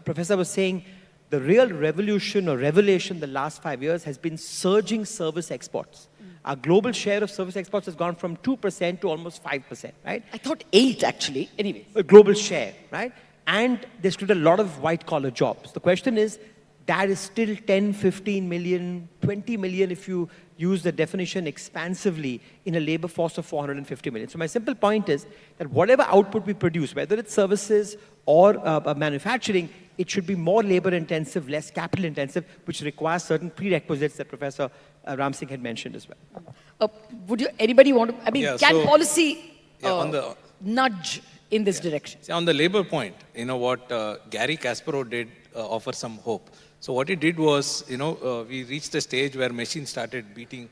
Professor was saying, the real revolution or revelation the last 5 years has been surging service exports. Our global share of service exports has gone from 2% to almost 5%, right? I thought 8 actually. Anyway. A global share, right? And there's still a lot of white-collar jobs. The question is, that is still 10, 15 million, 20 million if you use the definition expansively in a labor force of 450 million. So my simple point is that whatever output we produce, whether it's services or manufacturing, it should be more labor-intensive, less capital-intensive, which requires certain prerequisites that Professor Ram Singh had mentioned as well. Would anybody want to, I mean, Yeah, can so- policy on the- nudge in this direction? See, on the labor point, what Gary Kasparov did offer some hope. So what he did was, we reached a stage where machines started beating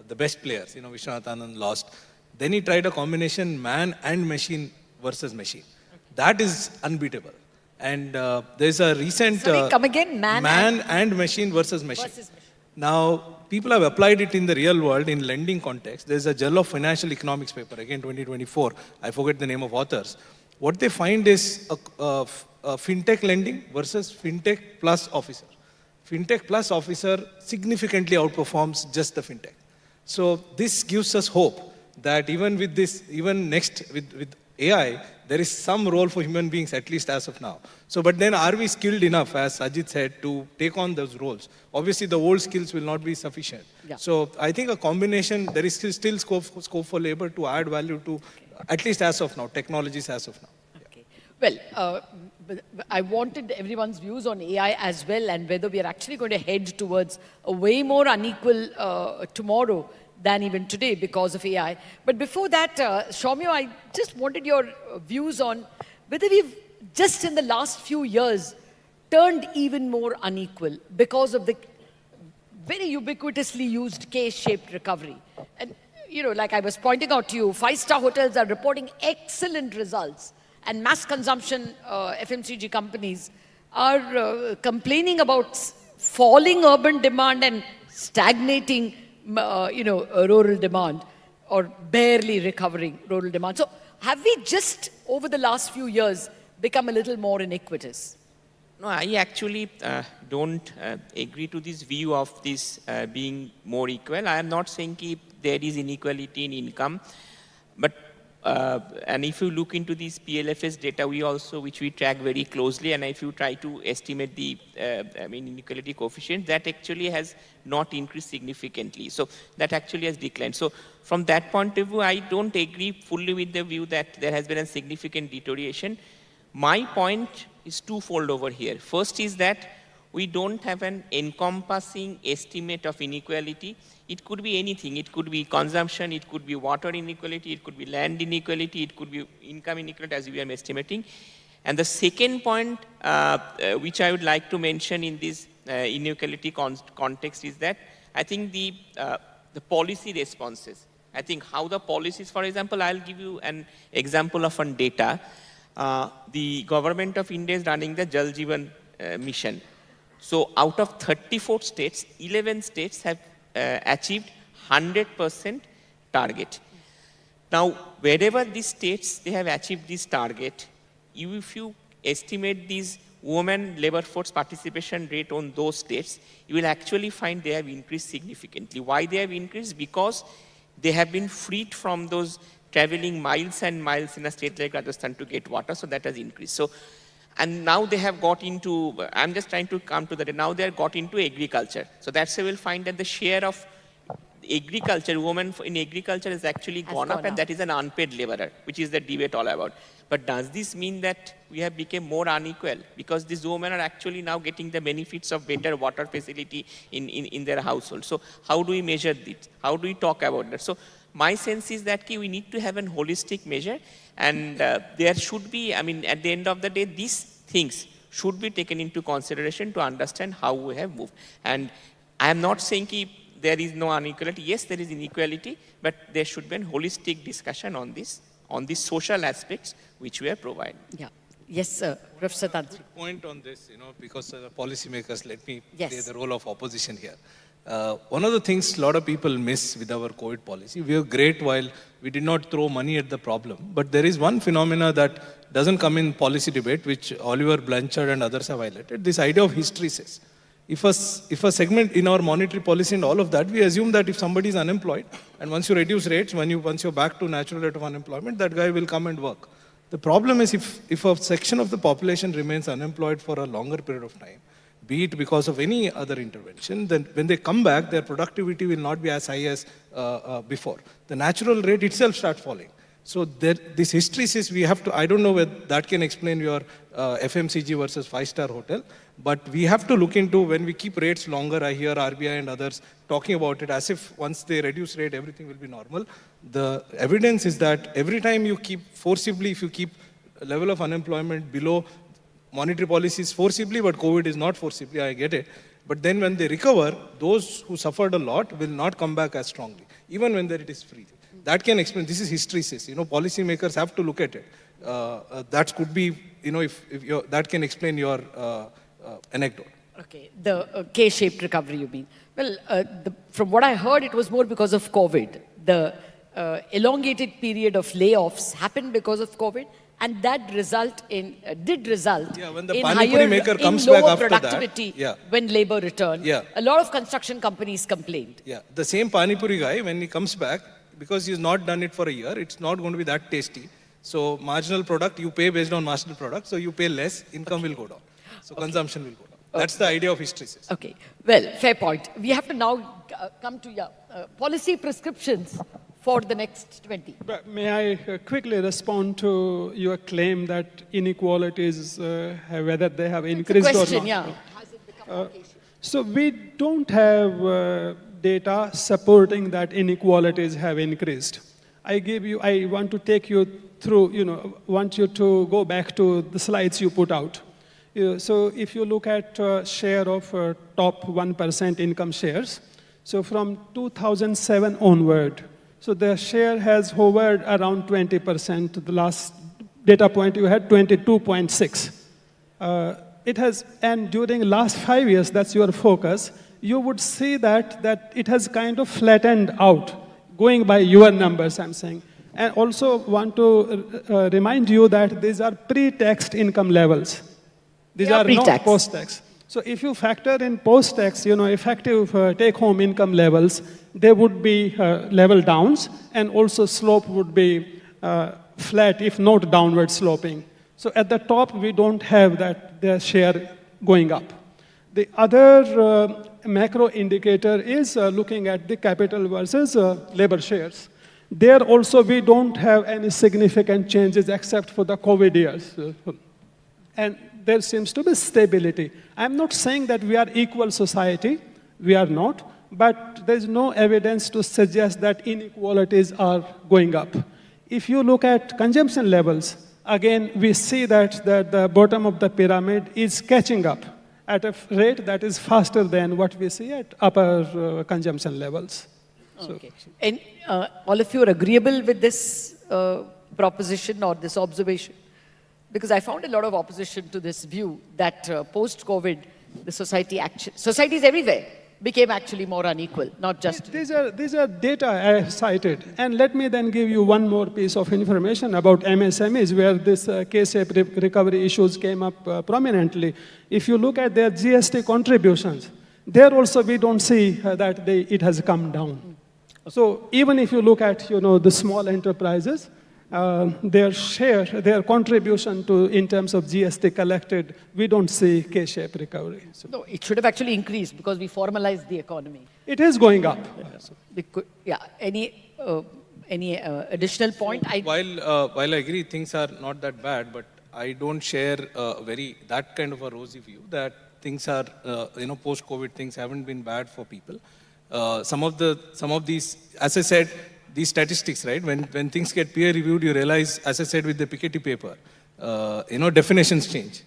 the best players. Vishwanath Anand lost. Then he tried a combination man and machine versus machine. That is unbeatable. And there's a recent... Sorry, come again, man and machine versus machine. Versus machine. Now, people have applied it in the real world, in lending context. There's a Journal of Financial Economics paper, again 2024. I forget the name of authors. What they find is a fintech lending versus fintech plus officer. Fintech plus officer significantly outperforms just the fintech. So this gives us hope that even with this, even next with AI, there is some role for human beings, at least as of now. So, but then are we skilled enough, as Sajjid said, to take on those roles? Obviously, the old skills will not be sufficient. Yeah. So I think a combination, there is still scope for labor to add value to, at least as of now, technologies as of now. Okay. Well, I wanted everyone's views on AI as well, and whether we are actually going to head towards a way more unequal tomorrow than even today because of AI. But before that, Soumya, I just wanted your views on whether we've just in the last few years turned even more unequal because of the very ubiquitously used K-shaped recovery. And, like I was pointing out to you, 5-star hotels are reporting excellent results, and mass consumption FMCG companies are complaining about falling urban demand and stagnating rural demand, or barely recovering rural demand. So have we just, over the last few years, become a little more iniquitous? No, I actually don't agree to this view of this being more equal. I am not saying there is inequality in income, but and if you look into these PLFS data, which we track very closely, and if you try to estimate the inequality coefficient, that actually has not increased significantly. So that actually has declined. So from that point of view, I don't agree fully with the view that there has been a significant deterioration. My point is twofold over here. First is that we don't have an encompassing estimate of inequality. It could be anything. It could be consumption, it could be water inequality, it could be land inequality, it could be income inequality, as we are estimating. And the second point, which I would like to mention in this inequality context, is that I think the policy responses. I think how the policies, for example, I'll give you an example of one data. The government of India is running the Jal Jeevan mission. So out of 34 states, 11 states have achieved 100% target. Now, wherever these states, they have achieved this target, if you estimate these women labor force participation rate on those states, you will actually find they have increased significantly. Why they have increased? Because they have been freed from those traveling miles and miles in a state like Rajasthan to get water, so that has increased. So, and now they have got into, I'm just trying to come to that, now they have got into agriculture. So that's why we'll find that the share of agriculture, women in agriculture has actually gone up, and that is an unpaid laborer, which is the debate all about. But does this mean that we have become more unequal? Because these women are actually now getting the benefits of better water facility in their household. So how do we measure this? How do we talk about that? So my sense is that we need to have a holistic measure, and there should be, at the end of the day, these things should be taken into consideration to understand how we have moved. And I am not saying there is no inequality. Yes, there is inequality, but there should be a holistic discussion on this, on the social aspects which we are providing. Yeah. Yes, sir. Professor Tantri. Point on this, because policymakers, let me play the role of opposition here. One of the things a lot of people miss with our COVID policy, we are great while we did not throw money at the problem. But there is one phenomena that doesn't come in policy debate, which Oliver Blanchard and others have highlighted, this idea of hysteresis. If a segment in our monetary policy and all of that, we assume that if somebody is unemployed, and once you reduce rates, once you're back to natural rate of unemployment, that guy will come and work. The problem is if a section of the population remains unemployed for a longer period of time, be it because of any other intervention, then when they come back, their productivity will not be as high as before. The natural rate itself starts falling. So this hysteresis, we have to, I don't know whether that can explain your FMCG versus five-star hotel, but we have to look into when we keep rates longer. I hear RBI and others talking about it as if once they reduce rate, everything will be normal. The evidence is that every time you keep forcibly, if you keep a level of unemployment below monetary policies forcibly, but COVID is not forcibly, I get it. But then when they recover, those who suffered a lot will not come back as strongly, even when it is free. That can explain, this is hysteresis. Policymakers have to look at it. That could be, that can explain your anecdote. Okay, the K-shaped recovery, you mean? Well, from what I heard, it was more because of COVID. The elongated period of layoffs happened because of COVID, and that did result when the in Pani Puri higher, maker comes in lower back after productivity that, when labor returned. Yeah. A lot of construction companies complained. Yeah, the same Pani Puri guy, when he comes back, because he's not done it for a year, it's not going to be that tasty. So marginal product, you pay based on marginal product, so you pay less, income will go down. So consumption will go down. That's the idea of hysteresis. Okay, well, fair point. We have to now come to policy prescriptions for the next 20. But may I quickly respond to your claim that inequalities, whether they have increased or not? Yeah. Has it become So we don't have data supporting that inequalities have increased. I want to take you through, want you to go back to the slides you put out. So if you look at share of top 1% income shares, so from 2007 onward, so the share has hovered around 20%. The last data point you had, 22.6. It has, and during last 5 years, that's your focus, you would see that it has kind of flattened out, going by your numbers, I'm saying. And also want to remind you that these are pre-taxed income levels. These are not post-tax. So if you factor in post-tax, effective take-home income levels, they would be level downs, and also slope would be flat, if not downward sloping. So at the top, we don't have the share going up. The other macro indicator is looking at the capital versus labor shares. There also, we don't have any significant changes except for the COVID years. And there seems to be stability. I'm not saying that we are equal society. We are not. But there's no evidence to suggest that inequalities are going up. If you look at consumption levels, again, we see that the bottom of the pyramid is catching up at a rate that is faster than what we see at upper consumption levels. Okay. And all of you are agreeable with this proposition or this observation? Because I found a lot of opposition to this view that post-COVID, the societies everywhere became actually more unequal, not just... These are data I have cited. And let me then give you one more piece of information about MSMEs, where this K-shaped recovery issues came up prominently. If you look at their GST contributions, there also we don't see that it has come down. So even if you look at the small enterprises, their share, their contribution to in terms of GST collected, we don't see K-shaped recovery. So no, it should have actually increased because we formalized the economy. It is going up. Yeah. Any additional point? While I agree things are not that bad, but I don't share that kind of a rosy view that things are post-COVID things haven't been bad for people. Some of these, as I said, these statistics, right? When things get peer-reviewed, you realize, as I said with the Piketty paper, definitions change.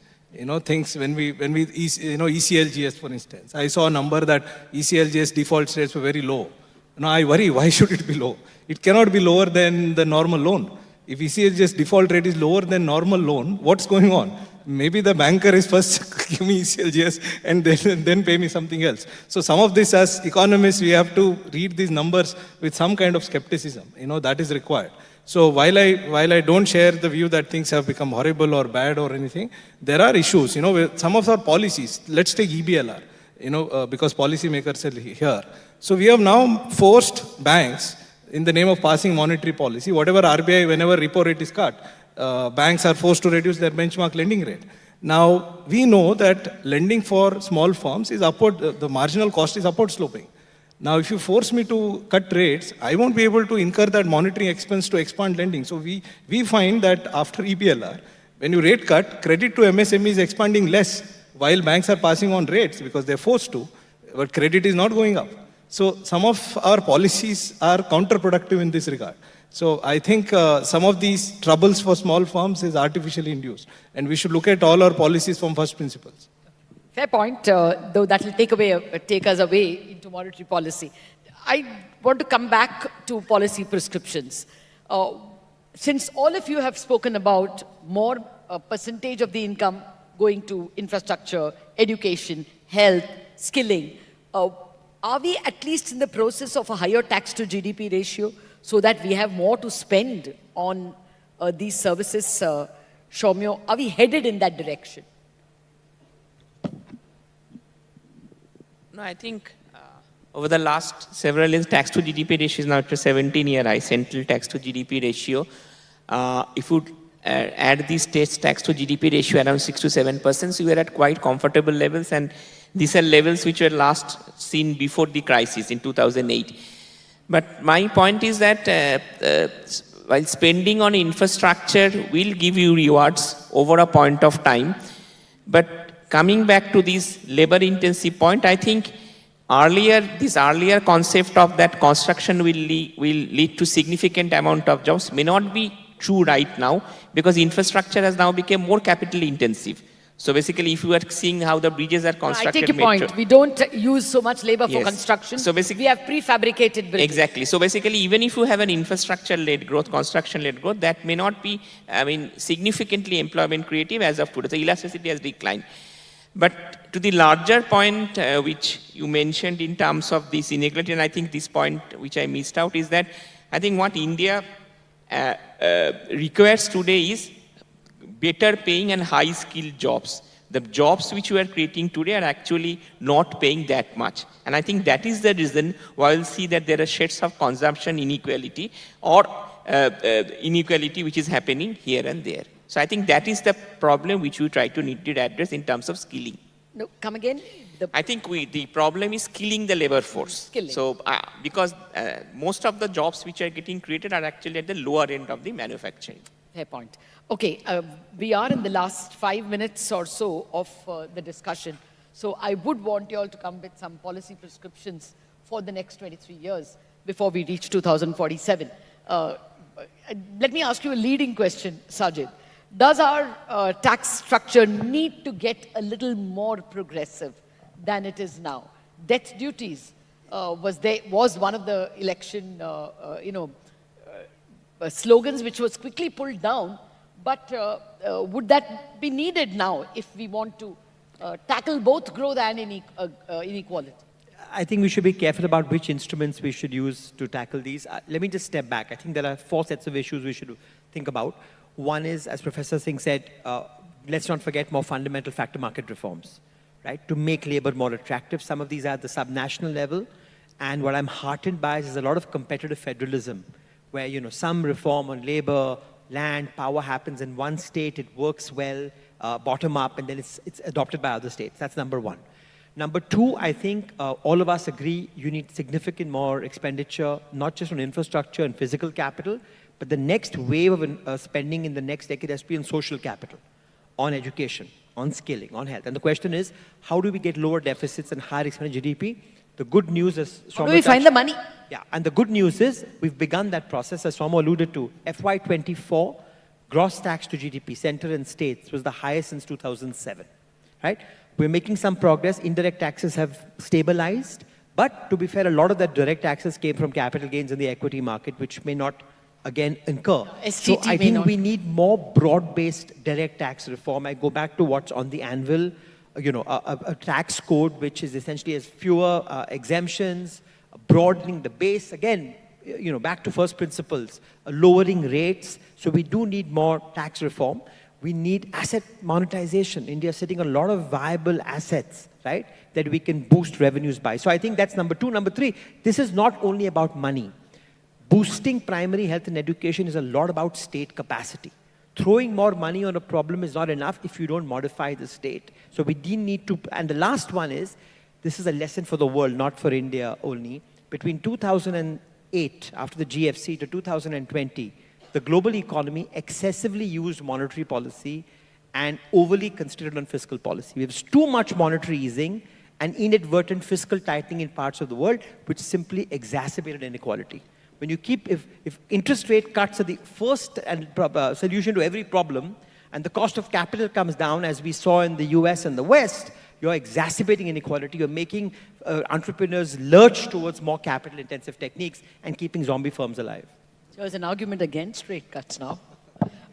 Things when we ECLGS, for instance, I saw a number that ECLGS default rates were very low. Now I worry, why should it be low? It cannot be lower than the normal loan. If ECLGS default rate is lower than normal loan, what's going on? maybe the banker is first give me ECLGS and then pay me something else. So some of this, as economists, we have to read these numbers with some kind of skepticism. That is required. So while I don't share the view that things have become horrible or bad or anything, there are issues. With some of our policies. Let's take EBLR. Because policymakers are here. So we have now forced banks, in the name of passing monetary policy, whatever RBI, whenever repo rate is cut, banks are forced to reduce their benchmark lending rate. Now, we know that lending for small firms is upward, the marginal cost is upward sloping. Now, if you force me to cut rates, I won't be able to incur that monitoring expense to expand lending. So we find that after EBLR, when you rate cut, credit to MSME is expanding less, while banks are passing on rates because they're forced to, but credit is not going up. So some of our policies are counterproductive in this regard. So I think some of these troubles for small firms is artificially induced. And we should look at all our policies from first principles. Fair point, though that will take us away into monetary policy. I want to come back to policy prescriptions. Since all of you have spoken about more percentage of the income going to infrastructure, education, health, skilling, are we at least in the process of a higher tax to GDP ratio so that we have more to spend on these services, Soumya? Are we headed in that direction? No, I think over the last several years, tax to GDP ratio is now at a 17-year high, central tax to GDP ratio. If you add the state's tax to GDP ratio around 6 to 7%, so we are at quite comfortable levels, and these are levels which were last seen before the crisis in 2008. But my point is that while spending on infrastructure will give you rewards over a point of time, but coming back to this labor-intensive point, I think this earlier concept of that construction will lead to significant amount of jobs may not be true right now, because infrastructure has now become more capital intensive. So basically, if you are seeing how the bridges are constructed, I take your point. We don't use so much labor for construction. So basically, we have prefabricated bridges. Exactly. So basically, even if you have an infrastructure-led growth, construction-led growth, that may not be, significantly employment creative as of today. The elasticity has declined. But to the larger point, which you mentioned in terms of this inequality, and I think this point which I missed out is that I think what India requires today is better paying and high skilled jobs. The jobs which we are creating today are actually not paying that much. And I think that is the reason why we'll see that there are shades of consumption inequality or inequality which is happening here and there. So I think that is the problem which we try to need to address in terms of skilling. No, come again? I think the problem is skilling the labor force. Skilling. So because most of the jobs which are getting created are actually at the lower end of the manufacturing. Fair point. Okay, we are in the last 5 minutes or so of the discussion. So I would want you all to come with some policy prescriptions for the next 23 years before we reach 2047. Let me ask you a leading question, Sajjid. Does our tax structure need to get a little more progressive than it is now? Death duties was one of the election, slogans which was quickly pulled down. But would that be needed now if we want to tackle both growth and inequality? I think we should be careful about which instruments we should use to tackle these. Let me just step back. I think there are 4 sets of issues we should think about. One is, as Professor Singh said, let's not forget more fundamental factor market reforms, right? To make labor more attractive. Some of these are at the subnational level. And what I'm heartened by is a lot of competitive federalism, where, some reform on labor, land, power happens in one state, it works well, bottom up, and then it's adopted by other states. That's number one. Number two, I think all of us agree you need significant more expenditure, not just on infrastructure and physical capital, but the next wave of spending in the next decade has to be on social capital, on education, on skilling, on health. And the question is, how do we get lower deficits and higher expenditure GDP? The good news is... How do we find the money? Yeah, and the good news is we've begun that process, as Soumya alluded to. FY24, gross tax to GDP, center and states, was the highest since 2007, right? We're making some progress. Indirect taxes have stabilized. But to be fair, a lot of that direct taxes came from capital gains in the equity market, which may not again incur. So STT I may think not. we need more broad-based direct tax reform. I go back to what's on the anvil, a tax code which is essentially has fewer exemptions, broadening the base. Again, back to first principles, lowering rates. So we do need more tax reform. We need asset monetization. India is sitting on a lot of viable assets, right, that we can boost revenues by. So I think that's number two. Number three, this is not only about money. Boosting primary health and education is a lot about state capacity. Throwing more money on a problem is not enough if you don't modify the state. So we need to, and the last one is, this is a lesson for the world, not for India only. Between 2008, after the GFC, to 2020, the global economy excessively used monetary policy and overly considered on fiscal policy. We have too much monetary easing and inadvertent fiscal tightening in parts of the world, which simply exacerbated inequality. When you keep, if interest rate cuts are the first solution to every problem, and the cost of capital comes down, as we saw in the US and the West, you're exacerbating inequality. You're making entrepreneurs lurch towards more capital-intensive techniques and keeping zombie firms alive. So there's an argument against rate cuts now.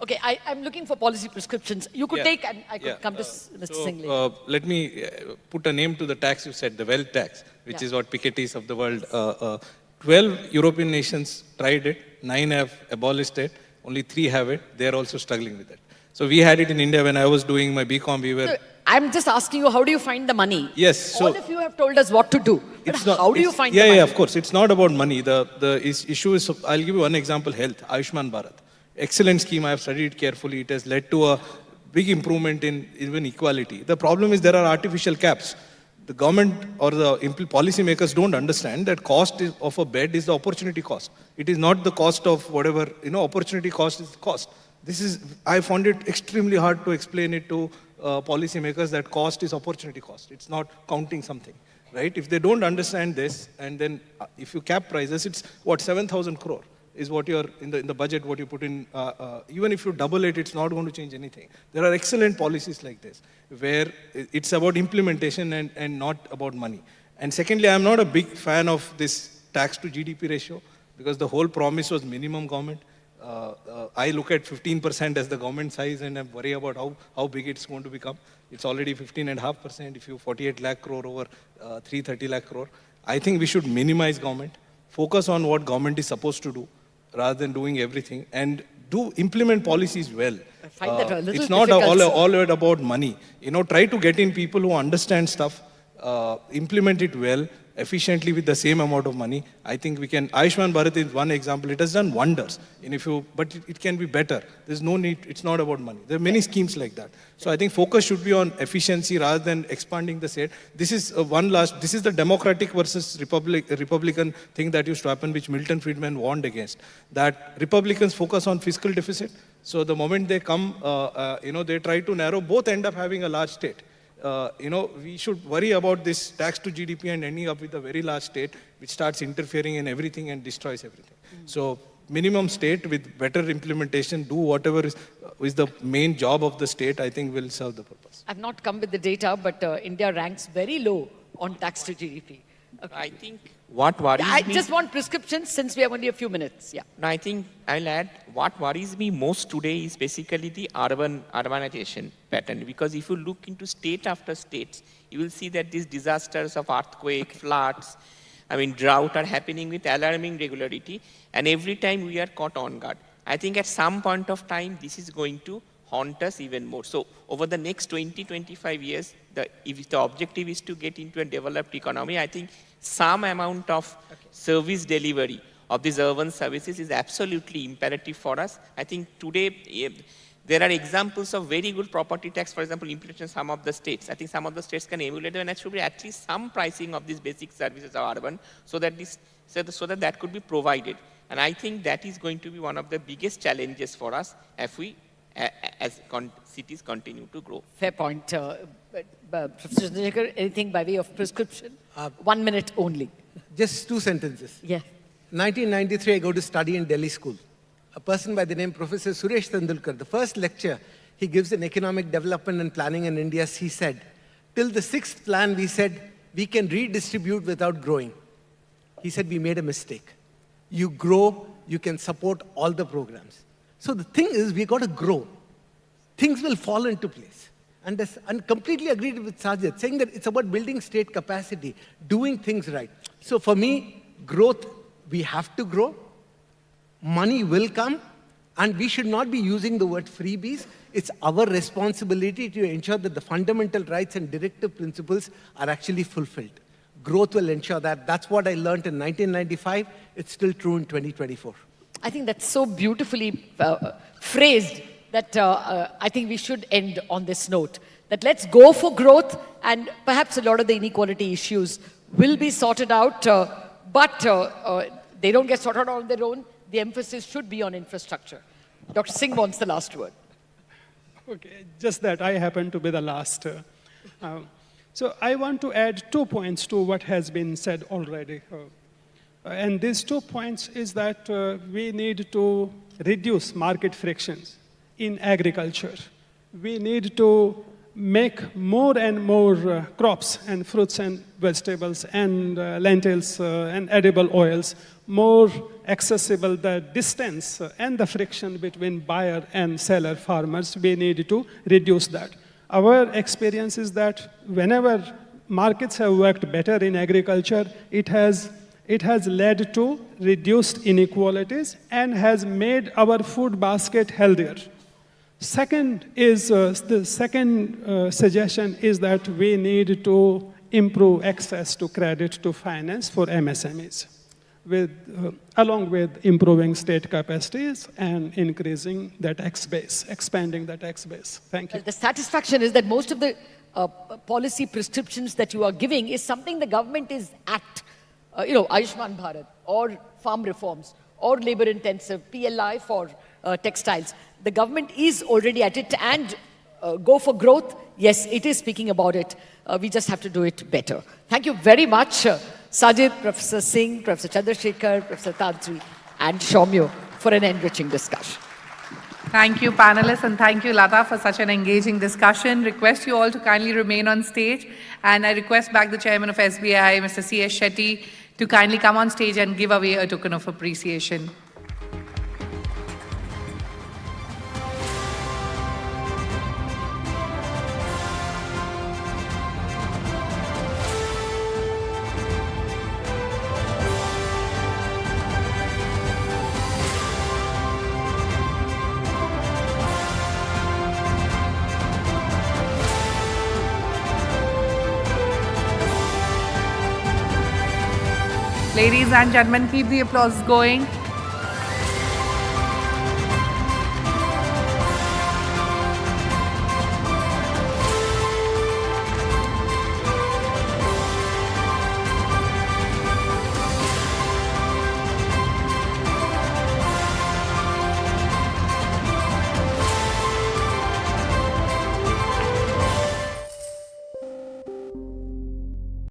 Okay, I'm looking for policy prescriptions. You could take, and I could come to Mr. Singh later. Let me put a name to the tax you said, the wealth tax, which is what Piketty's of the world 12 European nations tried it, 9 have abolished it, only 3 have it. They're also struggling with it. So we had it in India when I was doing my BCom. We were. So I'm just asking you, how do you find the money? Yes. So all of you have told us what to do. But how do you find the money? Yeah, of course. It's not about money. The issue is, I'll give you one example, health, Ayushman Bharat. Excellent scheme. I have studied it carefully. It has led to a big improvement in even equality. The problem is there are artificial caps. The government or the policy makers don't understand that cost of a bed is the opportunity cost. It is not the cost of whatever, opportunity cost is the cost. I found it extremely hard to explain it to policy makers that cost is opportunity cost. It's not counting something, right? If they don't understand this, and then if you cap prices, it's 7,000 crore is what you're in the budget, what you put in. Even if you double it, it's not going to change anything. There are excellent policies like this, where it's about implementation and not about money. And secondly, I'm not a big fan of this tax to GDP ratio, because the whole promise was minimum government. I look at 15% as the government size, and I'm worried about how big it's going to become. It's already 15.5%. If you 48 lakh crore over 330 lakh crore, I think we should minimize government, focus on what government is supposed to do, rather than doing everything, and implement policies well. I find that a little it's not difficult, all about money. Try to get in people who understand stuff, implement it well, efficiently with the same amount of money. I think we can. Ayushman Bharat is one example. It has done wonders. But it can be better. There's no need. It's not about money. There are many schemes like that. So I think focus should be on efficiency rather than expanding the state. This is This is the democratic versus Republican thing that used to happen, which Milton Friedman warned against. That Republicans focus on fiscal deficit. So the moment they come, they try to narrow. Both end up having a large state. We should worry about this tax to GDP and ending up with a very large state which starts interfering in everything and destroys everything. So minimum state with better implementation, do whatever is the main job of the state, I think will serve the purpose. I've not come with the data, but India ranks very low on tax to GDP. Okay. I think what worries I me... just want prescriptions since we have only a few minutes. Yeah. No, I think I'll add, what worries me most today is basically the urbanization pattern. Because if you look into state after state, you will see that these disasters of earthquake, floods, drought are happening with alarming regularity. And every time we are caught on guard. I think at some point of time, this is going to haunt us even more. So over the next 20-25 years, if the objective is to get into a developed economy, I think some amount of service delivery of these urban services is absolutely imperative for us. I think today there are examples of very good property tax, for example, implementation in some of the states. I think some of the states can emulate, and there should be at least some pricing of these basic services are urban, so that that could be provided. And I think that is going to be one of the biggest challenges for us if we, as cities continue to grow. Fair point. Professor Chandrashekhar, anything by way of prescription? 1 minute only. Just 2 sentences. Yeah. 1993, I go to study in Delhi school. A person by the name Professor Suresh Tendulkar, the first lecture he gives in economic development and planning in India, he said, till the 6th plan, we said, we can redistribute without growing. He said, we made a mistake. You grow you can support all the programs. So the thing is, we got to grow. Things will fall into place. And I completely agreed with Sajjid, saying that it's about building state capacity, doing things right. So for me, growth, we have to grow. Money will come. And we should not be using the word freebies. It's our responsibility to ensure that the fundamental rights and directive principles are actually fulfilled. Growth will ensure that. That's what I learned in 1995. It's still true in 2024. I think that's so beautifully phrased that I think we should end on this note. That let's go for growth, and perhaps a lot of the inequality issues will be sorted out, but they don't get sorted out on their own. The emphasis should be on infrastructure. Dr. Singh wants the last word. Okay, just that I happen to be the last. So I want to add 2 points to what has been said already. And these 2 points is that we need to reduce market frictions in agriculture. We need to make more and more crops and fruits and vegetables and lentils and edible oils more accessible. The distance and the friction between buyer and seller farmers, we need to reduce that. Our experience is that whenever markets have worked better in agriculture, it has led to reduced inequalities and has made our food basket healthier. Second is, the second suggestion is that we need to improve access to credit to finance for MSMEs, along with improving state capacities and increasing the tax base, expanding the tax base. Thank you. The satisfaction is that most of the policy prescriptions that you are giving is something the government is at, Ayushman Bharat, or farm reforms, or labor-intensive, PLI for textiles. The government is already at it, and go for growth, yes, it is speaking about it. We just have to do it better. Thank you very much, Sajjid, Professor Singh, Professor Chandrashekhar, Professor Tantri, and Soumya for an enriching discussion. Thank you, panelists, and thank you, Latha, for such an engaging discussion. Request you all to kindly remain on stage, and I request back the Chairman of SBI, Mr. C.S. Shetty, to kindly come on stage and give away a token of appreciation. Ladies and gentlemen, keep the applause going.